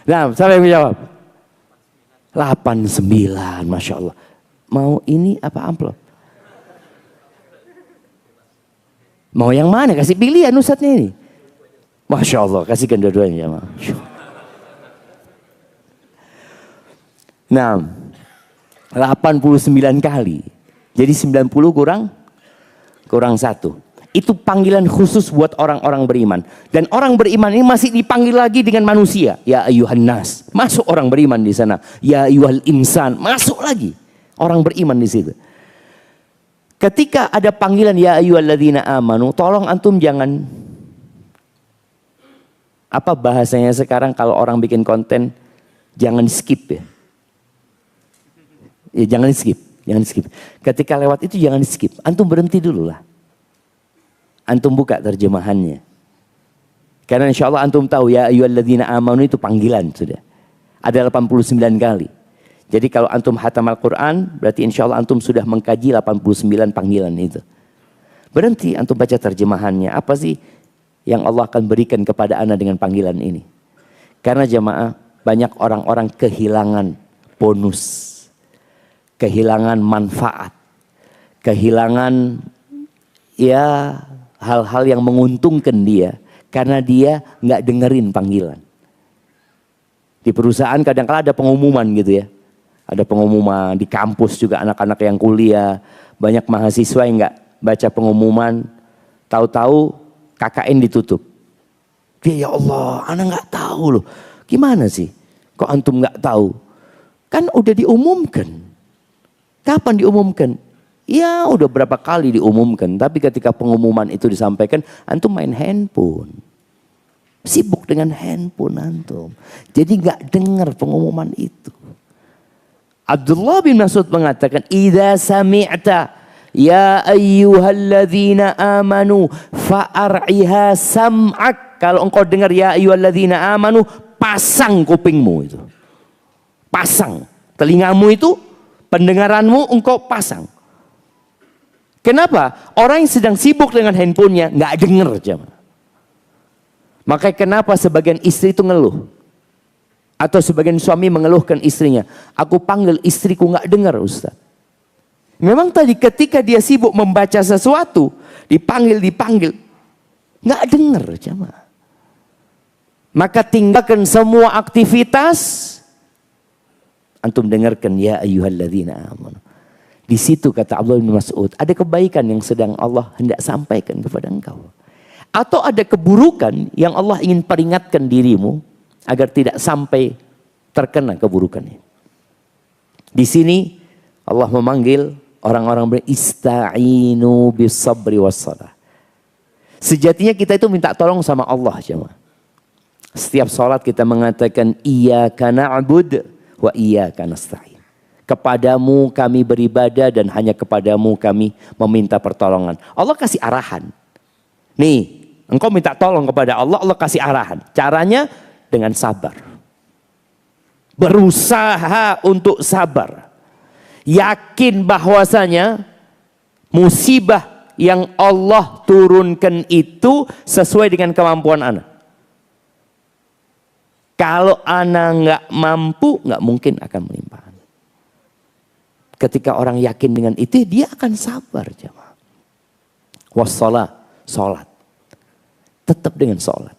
Nah, siapa yang menjawab? 89, Masya Allah. Mau ini apa amplop? Mau yang mana? Kasih pilihan Ustadznya ini. Masya Allah, kasihkan dua-duanya. Nah, 89 kali. Jadi 90 kurang 1. Itu panggilan khusus buat orang-orang beriman. Dan orang beriman ini masih dipanggil lagi dengan manusia. Ya ayyuhan nas. Masuk orang beriman di sana. Ya ayyuhal insan. Masuk lagi. Orang beriman di situ. Ketika ada panggilan ya ayyuhalladzina amanu. Tolong antum jangan. Apa bahasanya sekarang kalau orang bikin konten. Jangan skip ya. Ya jangan skip. Jangan skip. Ketika lewat itu jangan skip. Antum berhenti dulu lah. Antum buka terjemahannya. Karena insya Allah antum tahu ya ayyuhalladzina amanu itu panggilan sudah. Ada 89 kali. Jadi kalau antum hatam Al-Quran berarti insya Allah antum sudah mengkaji 89 panggilan itu. Berhenti antum baca terjemahannya. Apa sih yang Allah akan berikan kepada anda dengan panggilan ini? Karena jamaah banyak orang-orang kehilangan bonus. Kehilangan manfaat. Kehilangan ya hal-hal yang menguntungkan dia karena dia nggak dengerin panggilan. Di perusahaan kadang-kala ada pengumuman gitu ya. Ada pengumuman di kampus juga anak-anak yang kuliah, banyak mahasiswa yang nggak baca pengumuman, tahu-tahu KKN ditutup. Ya Allah, anak nggak tahu loh. Gimana sih? Kok antum nggak tahu? Kan udah diumumkan. Kapan diumumkan? Ya udah berapa kali diumumkan. Tapi ketika pengumuman itu disampaikan, antum main handphone. Sibuk dengan handphone antum. Jadi gak dengar pengumuman itu. Abdullah bin Mas'ud mengatakan, idza sami'ta ya ayyuhalladzina amanu fa'ar'iha sam'ak. Kalau engkau dengar ya ayyuhalladzina amanu, pasang kupingmu itu. Pasang. Telingamu itu, pendengaranmu engkau pasang. Kenapa? Orang yang sedang sibuk dengan handphonenya nggak dengar jemaah. Makanya kenapa sebagian istri itu ngeluh? Atau sebagian suami mengeluhkan istrinya. Aku panggil istriku nggak dengar Ustaz. Memang tadi ketika dia sibuk membaca sesuatu, dipanggil, nggak dengar jemaah. Maka tinggalkan semua aktivitas. Antum dengarkan ya ayyuhalladzina amanu. Di situ kata Abdullah bin Mas'ud, ada kebaikan yang sedang Allah hendak sampaikan kepada engkau. Atau ada keburukan yang Allah ingin peringatkan dirimu agar tidak sampai terkena keburukannya. Di sini Allah memanggil orang-orang berista'inu bis sabri was salah. Sejatinya kita itu minta tolong sama Allah, jemaah. Setiap sholat kita mengatakan iyyaka na'bud wa iyyaka nasta'in. Kepadamu kami beribadah dan hanya kepadamu kami meminta pertolongan. Allah kasih arahan. Nih, engkau minta tolong kepada Allah, Allah kasih arahan. Caranya dengan sabar. Berusaha untuk sabar. Yakin bahwasanya musibah yang Allah turunkan itu sesuai dengan kemampuan Anda. Kalau Anda nggak mampu, nggak mungkin akan menimpa. Ketika orang yakin dengan itu, dia akan sabar, jemaah. Wassalah, salat. Tetap dengan salat.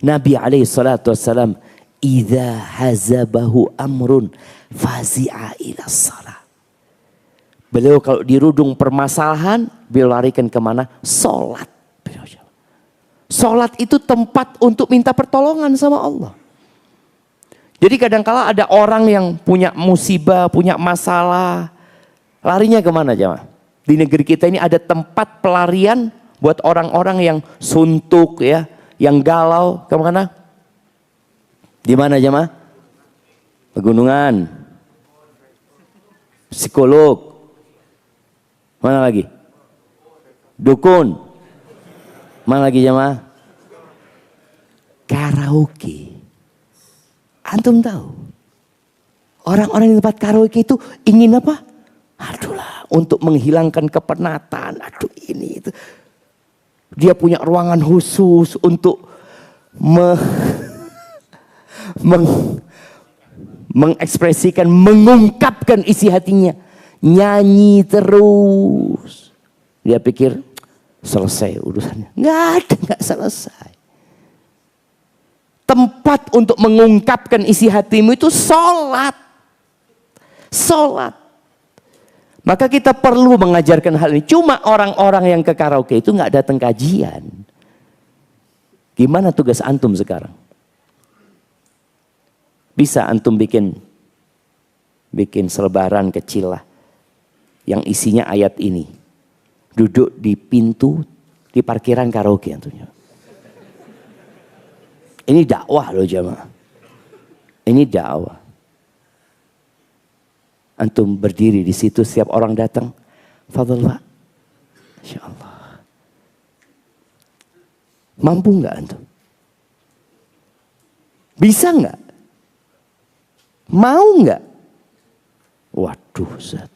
Nabi SAW, idza hazabahu amrun fazi'a ila salat. Beliau kalau dirudung permasalahan, beliau larikan kemana? Salat. Salat itu tempat untuk minta pertolongan sama Allah. Jadi kadangkala ada orang yang punya musibah, punya masalah. Larinya kemana, jemaah? Di negeri kita ini ada tempat pelarian buat orang-orang yang suntuk, ya, yang galau. Kemana? Di mana, jemaah? Pegunungan. Psikolog. Mana lagi? Dukun. Mana lagi, jemaah? Karaoke. Antum tahu? Orang-orang di tempat karaoke itu ingin apa? Aduh, untuk menghilangkan kepenatan. Aduh, ini itu. Dia punya ruangan khusus untuk mengekspresikan, mengungkapkan isi hatinya. Nyanyi terus. Dia pikir selesai urusannya. Nggak selesai. Tempat untuk mengungkapkan isi hatimu itu sholat. Sholat. Maka kita perlu mengajarkan hal ini. Cuma orang-orang yang ke karaoke itu nggak datang kajian. Gimana tugas antum sekarang? Bisa antum bikin selebaran kecil lah. Yang isinya ayat ini. Duduk di pintu di parkiran karaoke antumnya. Ini dakwah loh, jemaah. Ini dakwah. Antum berdiri di situ, setiap orang datang, fadhil Pak. Masya Allah. Mampu nggak antum? Bisa nggak? Mau nggak? Waduh, Ustaz.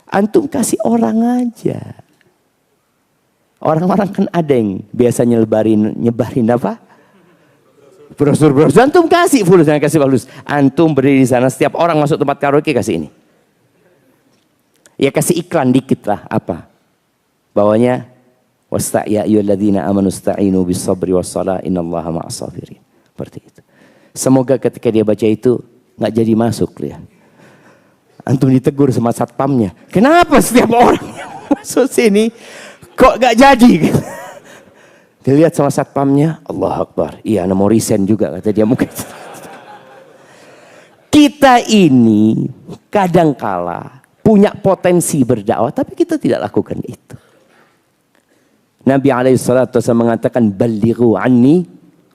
Antum kasih orang aja. Orang-orang kan ada yang biasa nyebarin apa? Brosur-brosur. Antum kasih fulus, jangan kasih fulus. Antum berdiri di sana, setiap orang masuk tempat karaoke kasih ini. Ya kasih iklan dikit lah, apa? Bawahnya ya ayyuhalladzina amanu ista'inu bis sabri was salah innallaha ma'as sabirin. Seperti itu. Semoga ketika dia baca itu nggak jadi masuk ya. Antum ditegur sama satpamnya. Kenapa setiap orang masuk sini kok nggak jadi? Dilihat sama satpamnya, Allah Akbar. Iya, mau resign juga kata dia mungkin. Kita ini kadangkala punya potensi berdakwah, tapi kita tidak lakukan itu. Nabi SAW mengatakan, balighu anni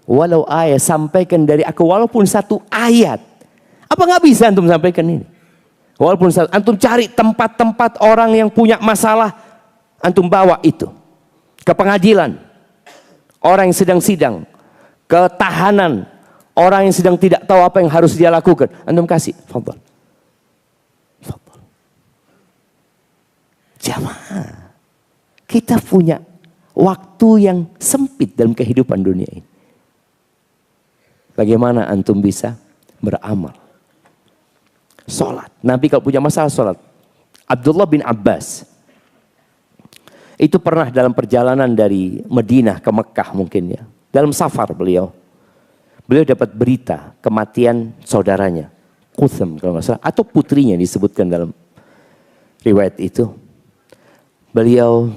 walau ayat, sampaikan dari aku walaupun satu ayat. Apa nggak bisa antum sampaikan ini? Walaupun antum cari tempat-tempat orang yang punya masalah, antum bawa itu ke pengadilan. Orang yang sedang sidang, ketahanan, orang yang sedang tidak tahu apa yang harus dia lakukan, antum kasih, fadhal. Fadhal. Jamaah, kita punya waktu yang sempit dalam kehidupan dunia ini. Bagaimana antum bisa beramal? Salat. Nabi kalau punya masalah salat. Abdullah bin Abbas itu pernah dalam perjalanan dari Madinah ke Mekah mungkin ya. Dalam safar beliau dapat berita kematian saudaranya. Qutham kalau nggak salah. Atau putrinya disebutkan dalam riwayat itu. Beliau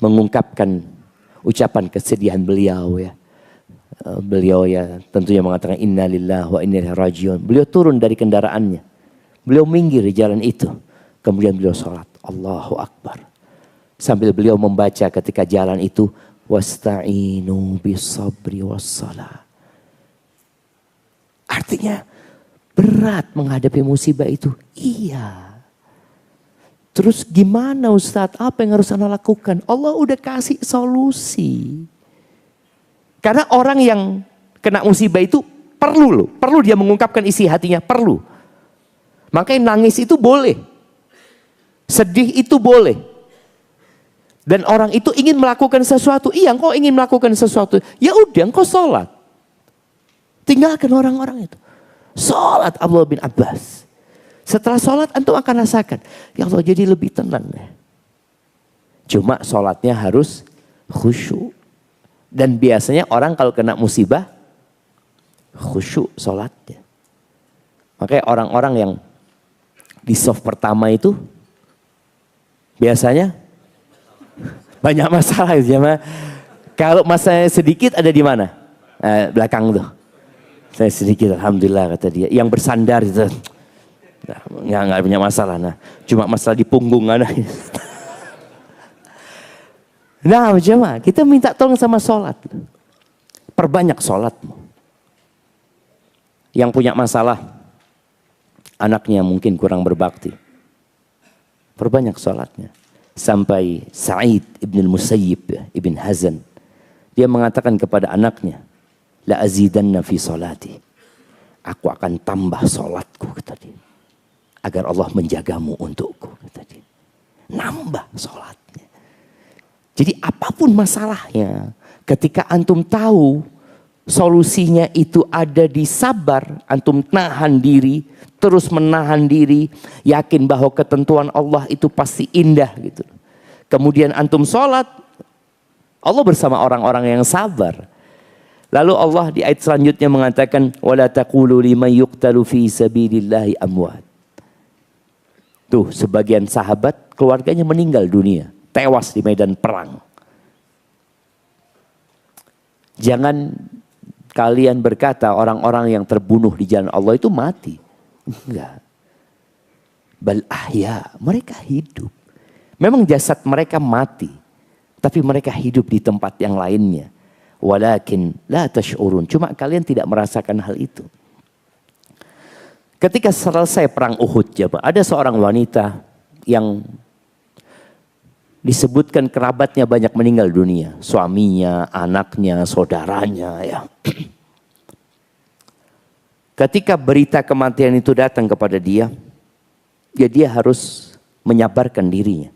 mengungkapkan ucapan kesedihan beliau ya. Beliau ya tentunya mengatakan innalillahi wa inna ilaihi rajiun. Beliau turun dari kendaraannya. Beliau minggir di jalan itu. Kemudian beliau sholat. Allahu Akbar. Sambil beliau membaca ketika jalan itu. Wasta'inu bisabri wassalah. Artinya berat menghadapi musibah itu. Iya. Terus gimana Ustadz? Apa yang harus Anda lakukan? Allah udah kasih solusi. Karena orang yang kena musibah itu perlu loh. Perlu dia mengungkapkan isi hatinya. Perlu. Makanya nangis itu boleh. Sedih itu boleh. Dan orang itu ingin melakukan sesuatu. Iya, engkau ingin melakukan sesuatu. Ya udah, engkau sholat. Tinggalkan orang-orang itu. Sholat Abdullah bin Abbas. Setelah sholat antum akan rasakan. Ya Allah, jadi lebih tenang. Cuma sholatnya harus khusyuk. Dan biasanya orang kalau kena musibah, khusyuk sholatnya. Makanya orang-orang yang di soft pertama itu, biasanya banyak masalah. Kalau masalahnya sedikit ada di mana? Belakang tuh. Saya sedikit, alhamdulillah kata dia. Yang bersandar itu, nggak punya masalah. Nah, cuma masalah di punggung. Nah, jemaah, kita minta tolong sama sholat. Perbanyak sholatmu. Yang punya masalah, anaknya mungkin kurang berbakti. Perbanyak sholatnya. Sampai Sa'id ibn al-Musayyib ibn Hazan, dia mengatakan kepada anaknya, la azidanna fi sholati. Aku akan tambah sholatku, kata dia. Agar Allah menjagamu untukku, kata dia. Nambah sholatnya. Jadi apapun masalahnya, ketika antum tahu solusinya itu ada di sabar, antum nahan diri, terus menahan diri, yakin bahwa ketentuan Allah itu pasti indah gitu. Kemudian antum sholat, Allah bersama orang-orang yang sabar. Lalu Allah di ayat selanjutnya mengatakan, wala taqulu liman yuqtalu fi sabilillahi amwat. Tuh, sebagian sahabat keluarganya meninggal dunia, tewas di medan perang. Jangan kalian berkata orang-orang yang terbunuh di jalan Allah itu mati. Enggak. Bal ahya, mereka hidup. Memang jasad mereka mati, tapi mereka hidup di tempat yang lainnya. Walakin la tash'urun, cuma kalian tidak merasakan hal itu. Ketika selesai perang Uhud, ada seorang wanita yang disebutkan kerabatnya banyak meninggal dunia, suaminya, anaknya, saudaranya, ya. Ketika berita kematian itu datang kepada dia, ya dia harus menyabarkan dirinya.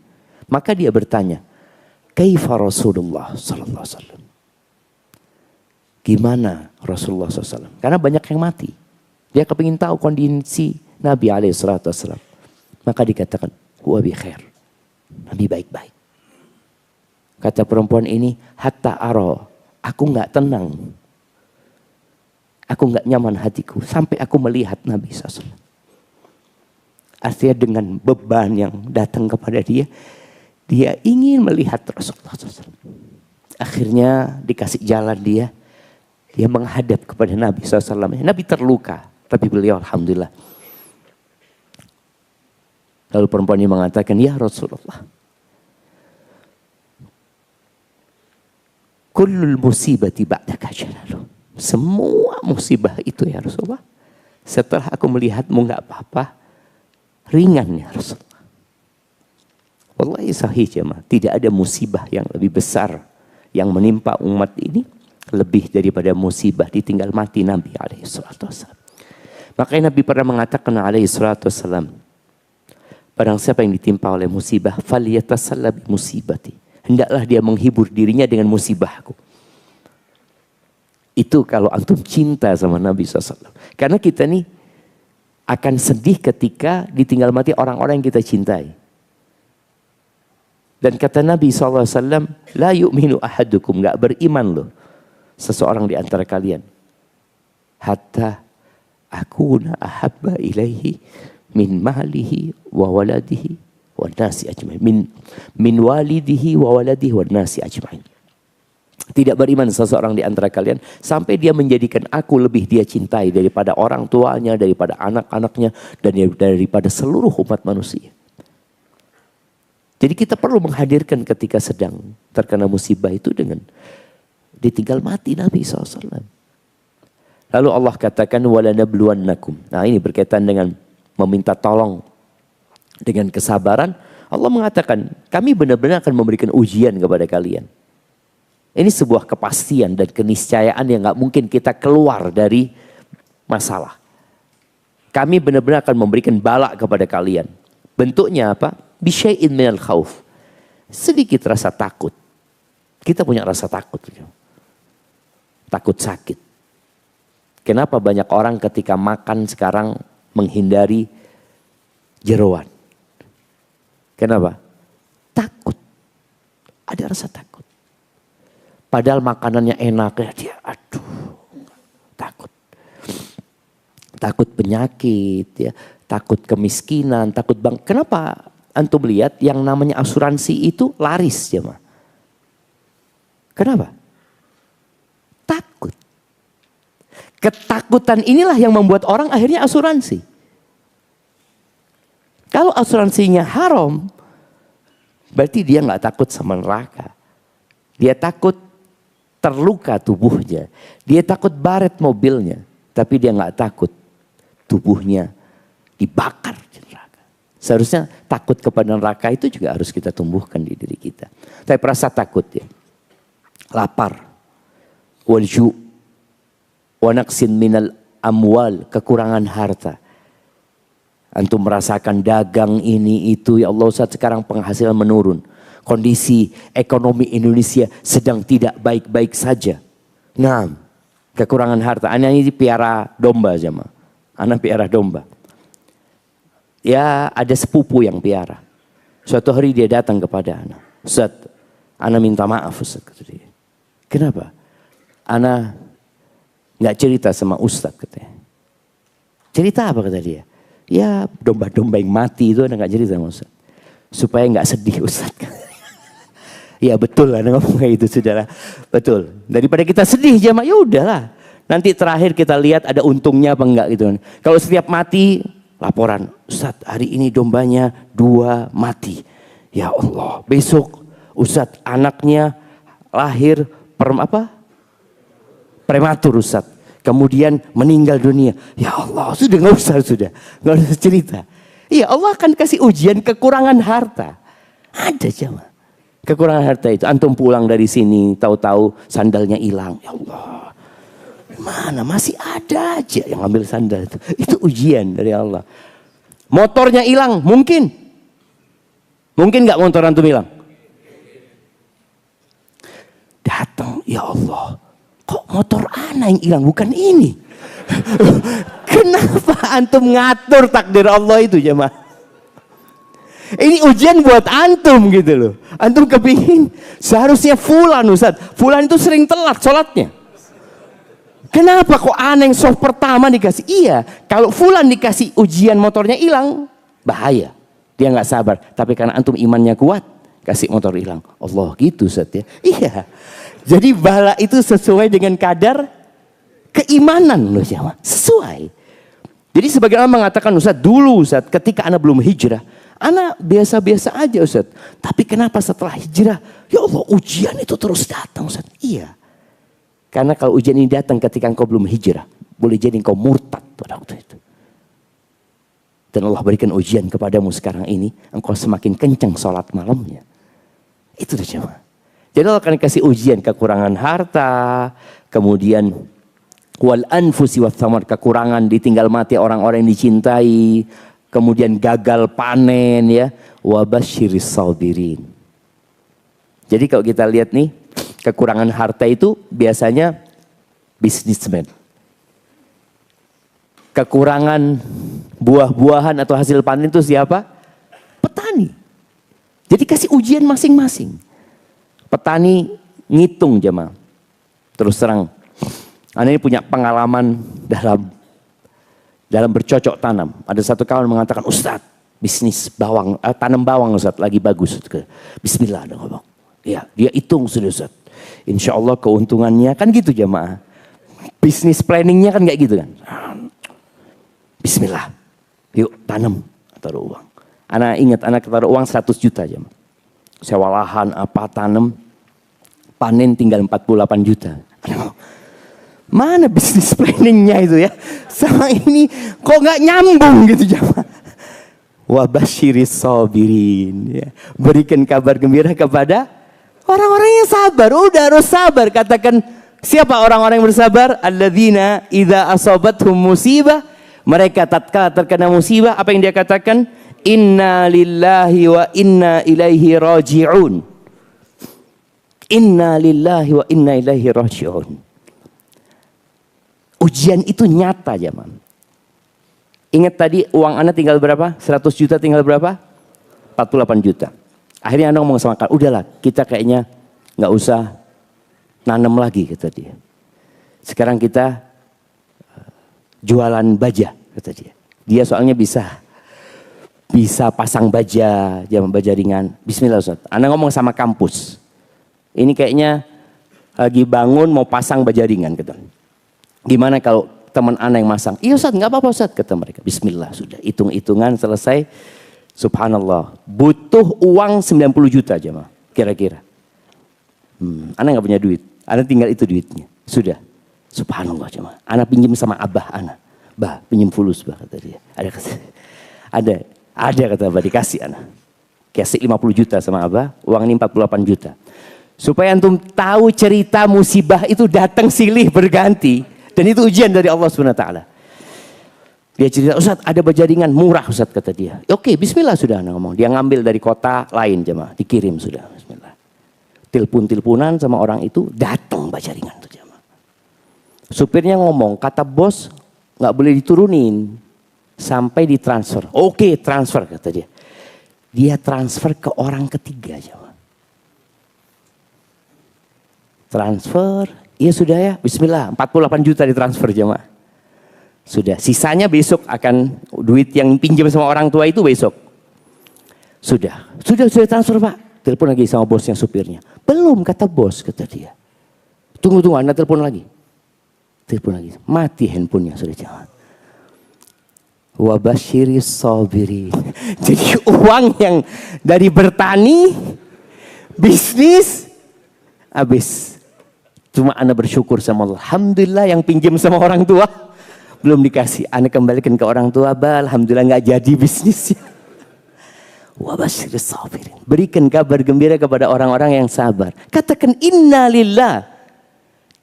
Maka dia bertanya, kaifa Rasulullah sallallahu alaihi wasallam? Gimana Rasulullah SAW? Karena banyak yang mati. Dia kepingin tahu kondisi Nabi SAW. Maka dikatakan, huwa bi khair. Nabi baik-baik. Kata perempuan ini, hatta aro, aku nggak tenang. Aku nggak nyaman hatiku sampai aku melihat Nabi SAW. Artinya dengan beban yang datang kepada dia, dia ingin melihat Rasulullah SAW. Akhirnya dikasih jalan dia menghadap kepada Nabi SAW. Nabi terluka, tapi beliau alhamdulillah. Lalu perempuan ini mengatakan, ya Rasulullah, kullul musibati ba'daka jalalu. Semua musibah itu ya Rasulullah, setelah aku melihatmu gak apa-apa, ringan ya Rasulullah. Wallahi sahih jemaah, tidak ada musibah yang lebih besar yang menimpa umat ini lebih daripada musibah ditinggal mati Nabi SAW. Makanya Nabi pernah mengatakan SAW, barang siapa yang ditimpa oleh musibah, falyatasalla bi musibati. Hendaklah dia menghibur dirinya dengan musibahku. Itu kalau antum cinta sama Nabi SAW. Karena kita nih akan sedih ketika ditinggal mati orang-orang yang kita cintai. Dan kata Nabi SAW, la yu'minu ahadukum, gak beriman loh seseorang di antara kalian. Hatta akuna ahabba ilaihi min malihi wa waladihi wa nasi ajmain. Min walidihi wa waladihi wa nasi ajmain. Tidak beriman seseorang di antara kalian sampai dia menjadikan aku lebih dia cintai daripada orang tuanya, daripada anak-anaknya, dan daripada seluruh umat manusia. Jadi kita perlu menghadirkan ketika sedang terkena musibah itu dengan ditinggal mati Nabi SAW. Lalu Allah katakan walanabluwannakum. Nah ini berkaitan dengan meminta tolong dengan kesabaran. Allah mengatakan kami benar-benar akan memberikan ujian kepada kalian. Ini sebuah kepastian dan keniscayaan yang gak mungkin kita keluar dari masalah. Kami benar-benar akan memberikan bala kepada kalian. Bentuknya apa? Bisyai'in minal khauf. Sedikit rasa takut. Kita punya rasa takut. Takut sakit. Kenapa banyak orang ketika makan sekarang menghindari jeroan? Kenapa? Takut. Ada rasa takut. Padahal makanannya enak ya dia, aduh, takut. Takut penyakit, ya, takut kemiskinan, takut bang. Kenapa antum lihat yang namanya asuransi itu laris ya, Ma? Kenapa? Takut. Ketakutan inilah yang membuat orang akhirnya asuransi. Kalau asuransinya haram, berarti dia nggak takut sama neraka. Dia takut terluka tubuhnya. Dia takut baret mobilnya. Tapi dia nggak takut tubuhnya dibakar di neraka. Seharusnya takut kepada neraka itu juga harus kita tumbuhkan di diri kita. Tapi rasa takut ya. Lapar. Walju. Wanaksin minal amwal. Kekurangan harta. Antum merasakan dagang ini itu. Ya Allah Ustaz sekarang penghasilan menurun. Kondisi ekonomi Indonesia sedang tidak baik-baik saja. Nah, kekurangan harta. Anak ini piara domba jemaah. Anak piara domba. Ya ada sepupu yang piara. Suatu hari dia datang kepada anak. Ustaz, anak minta maaf Ustaz. Kata dia. Kenapa? Anak gak cerita sama Ustaz katanya. Cerita apa kata dia? Ya domba-domba yang mati itu anak gak cerita sama Ustaz. Supaya gak sedih Ustaz. Ya betul lah ngomong kayak gitu saudara. Betul. Daripada kita sedih jemaah ya udahlah. Nanti terakhir kita lihat ada untungnya apa enggak gitu. Kalau setiap mati laporan. Ustaz hari ini dombanya 2 mati. Ya Allah. Besok Ustaz anaknya lahir prematur Ustaz. Kemudian meninggal dunia. Ya Allah sudah gak usah sudah. Gak usah cerita. Iya Allah akan kasih ujian kekurangan harta. Ada jemaah. Kekurangan harta itu. Antum pulang dari sini, tahu-tahu sandalnya hilang. Ya Allah, mana masih ada aja yang ambil sandal itu. Itu ujian dari Allah. Motornya hilang, mungkin. Mungkin nggak motor antum hilang? Datang, ya Allah, kok motor ana yang hilang, bukan ini. Kenapa antum ngatur takdir Allah itu jemaah? Ini ujian buat antum gitu loh. Antum kepingin seharusnya fulan Ustaz. Fulan itu sering telat sholatnya. Kenapa kok aneh yang soft pertama dikasih? Iya, kalau fulan dikasih ujian motornya hilang, bahaya. Dia nggak sabar. Tapi karena antum imannya kuat, kasih motor hilang. Allah gitu Ustaz ya. Iya. Jadi bala itu sesuai dengan kadar keimanan loh jemaah. Sesuai. Jadi sebagian orang mengatakan Ustaz dulu Ustaz ketika anak belum hijrah. Anak biasa-biasa aja Ustaz. Tapi kenapa setelah hijrah? Ya Allah ujian itu terus datang Ustaz. Iya. Karena kalau ujian ini datang ketika engkau belum hijrah. Boleh jadi engkau murtad pada waktu itu. Dan Allah berikan ujian kepadamu sekarang ini. Engkau semakin kencang sholat malamnya. Itu tuh jemaah. Jadi Allah akan kasih ujian kekurangan harta. Kemudian wal anfusi wa thamar. Kekurangan ditinggal mati orang-orang yang dicintai. Kemudian gagal panen ya. Wabasyiris sabirin. Jadi kalau kita lihat nih. Kekurangan harta itu biasanya businessman. Kekurangan buah-buahan atau hasil panen itu siapa? Petani. Jadi kasih ujian masing-masing. Petani ngitung jemaah. Terus terang. Anda ini punya pengalaman dalam bercocok tanam. Ada satu kawan mengatakan, Ustaz, bisnis bawang, tanam bawang Ustaz, lagi bagus. Bismillah. Ya, dia hitung sudah Ustaz. Insya Allah keuntungannya kan gitu jamaah. Bisnis planningnya kan kayak gitu kan. Bismillah, yuk tanam, taruh uang. Anak ingat, anak taruh uang 100 juta jamaah. Sewa lahan apa tanam, panen tinggal 48 juta. Mana bisnis planningnya itu ya? Sama ini kok nggak nyambung gitu jamaah. Wa basyiris sabirin ya. Berikan kabar gembira kepada orang-orang yang sabar. Udah harus sabar. Katakan, siapa orang-orang yang bersabar? Alladzina idza asabathum musibah, mereka tatkala terkena musibah, apa yang dia katakan? Inna lillahi wa inna ilaihi raji'un. Inna lillahi wa inna ilaihi raji'un. Ujian itu nyata jamaah. Ingat tadi uang Anda tinggal berapa? 100 juta tinggal berapa? 48 juta. Akhirnya Anda ngomong sama kakak, udahlah kita kayaknya nggak usah nanam lagi kata dia. Sekarang kita jualan baja kata dia. Dia soalnya bisa pasang baja, jam baja ringan. Bismillah Ustaz. Anda ngomong sama kampus. Ini kayaknya lagi bangun mau pasang baja ringan kata. Gimana kalau teman Anda yang masang? Iya Ustaz, nggak apa-apa Ustaz kata mereka. Bismillah sudah, hitung-hitungan selesai. Subhanallah, butuh uang 90 juta aja mah, kira-kira. Anda nggak punya duit, Anda tinggal itu duitnya. Sudah, subhanallah cuma. Anda pinjam sama abah Anda. Bah, pinjam fulus bah kata dia. Ada kata abah dikasih Anda. Kasih 50 juta sama abah, uang ini 48 juta. Supaya antum tahu cerita musibah itu datang silih berganti. Dan itu ujian dari Allah SWT. Dia cerita, Ustaz ada baja ringan murah Ustaz kata dia. Oke, bismillah sudah Anda ngomong. Dia ngambil dari kota lain jemaah, dikirim sudah. Bismillah. Telepon-teleponan sama orang itu, datang baja ringan tuh jemaah. Supirnya ngomong, kata bos nggak boleh diturunin sampai ditransfer. Oke, transfer kata dia. Dia transfer ke orang ketiga jemaah. Transfer, iya sudah ya, bismillah 48 juta ditransfer jemaah. Sudah, sisanya besok akan duit yang pinjam sama orang tua itu besok. Sudah transfer Pak. Telepon lagi sama bosnya, supirnya. Belum kata bos, kata dia. Tunggu, Anda telepon lagi. Telepon lagi, mati handphonenya sudah jangan. Wa basyiris sabirin. Jadi uang yang dari bertani, bisnis, habis. Cuma Anda bersyukur sama Allah. Alhamdulillah yang pinjam sama orang tua belum dikasih, Anda kembalikan ke orang tua, alhamdulillah nggak jadi bisnisnya. Wa basyiris sabirin. Berikan kabar gembira kepada orang-orang yang sabar. Katakan innalillah.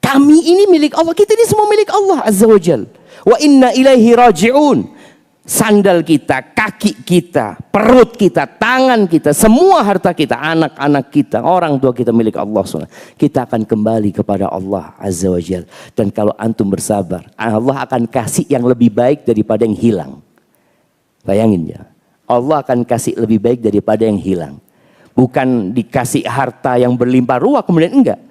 Kami ini milik Allah, kita ini semua milik Allah Azza wa Jal. Wa inna ilaihi raji'un. Sandal kita, kaki kita, perut kita, tangan kita, semua harta kita, anak-anak kita, orang tua kita milik Allah SWT. Kita akan kembali kepada Allah Azza wa Jal. Dan kalau antum bersabar, Allah akan kasih yang lebih baik daripada yang hilang. Bayangin ya, Allah akan kasih lebih baik daripada yang hilang. Bukan dikasih harta yang berlimpah ruah kemudian enggak.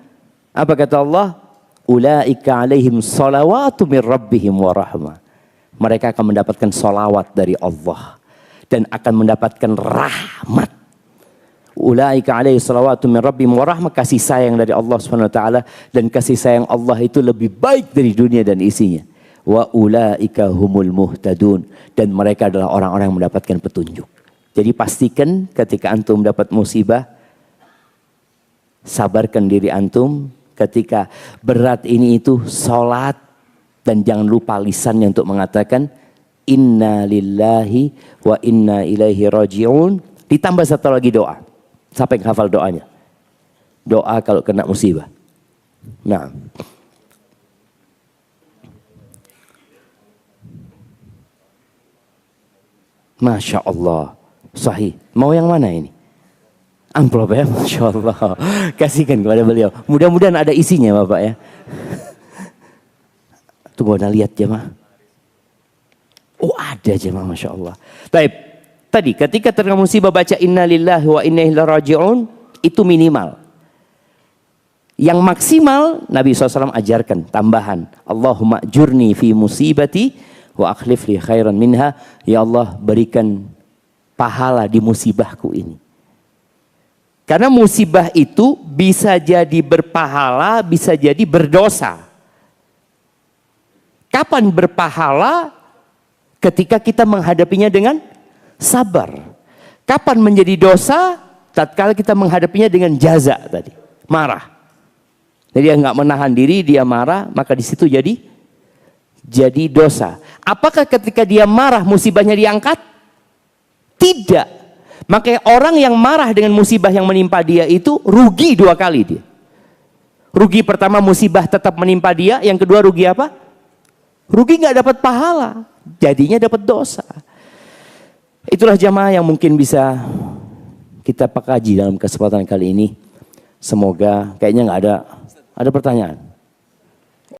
Apa kata Allah? Ulaika alaihim salawatu min rabbihim wa rahmah. Mereka akan mendapatkan salawat dari Allah dan akan mendapatkan rahmat. Ulaika alaihi salawatu min rabbihim wa rahmah, kasih sayang dari Allah Subhanahu wa taala, dan kasih sayang Allah itu lebih baik dari dunia dan isinya. Wa ulaika humul muhtadun, dan mereka adalah orang-orang yang mendapatkan petunjuk. Jadi pastikan ketika antum dapat musibah, sabarkan diri antum. Ketika berat ini itu salat. Dan jangan lupa lisannya untuk mengatakan inna lillahi wa inna ilaihi raji'un. Ditambah satu lagi doa. Siapa yang hafal doanya? Doa kalau kena musibah. Nah. Masya Allah. Sahih. Mau yang mana ini? Amplop ya, Masya Allah. Kasihkan kepada beliau. Mudah-mudahan ada isinya Bapak ya. Tunggu Anda lihat jemaah. Oh ada jemaah, Masya Allah. Baik, tadi ketika terkena musibah baca inna lillahi wa inna ilaihi raji'un, itu minimal. Yang maksimal Nabi SAW ajarkan tambahan. Allahumma jurni fi musibati wa akhlif li khairan minha. Ya Allah, berikan pahala di musibahku ini. Karena musibah itu bisa jadi berpahala, bisa jadi berdosa. Kapan berpahala? Ketika kita menghadapinya dengan sabar. Kapan menjadi dosa? Tatkala kita menghadapinya dengan jaza tadi, marah. Jadi dia nggak menahan diri, dia marah, maka di situ jadi dosa. Apakah ketika dia marah musibahnya diangkat? Tidak. Makanya orang yang marah dengan musibah yang menimpa dia itu rugi dua kali dia. Rugi pertama musibah tetap menimpa dia, yang kedua rugi apa? Rugi nggak dapat pahala, jadinya dapat dosa. Itulah jamaah yang mungkin bisa kita pakaji dalam kesempatan kali ini. Semoga kayaknya nggak ada pertanyaan.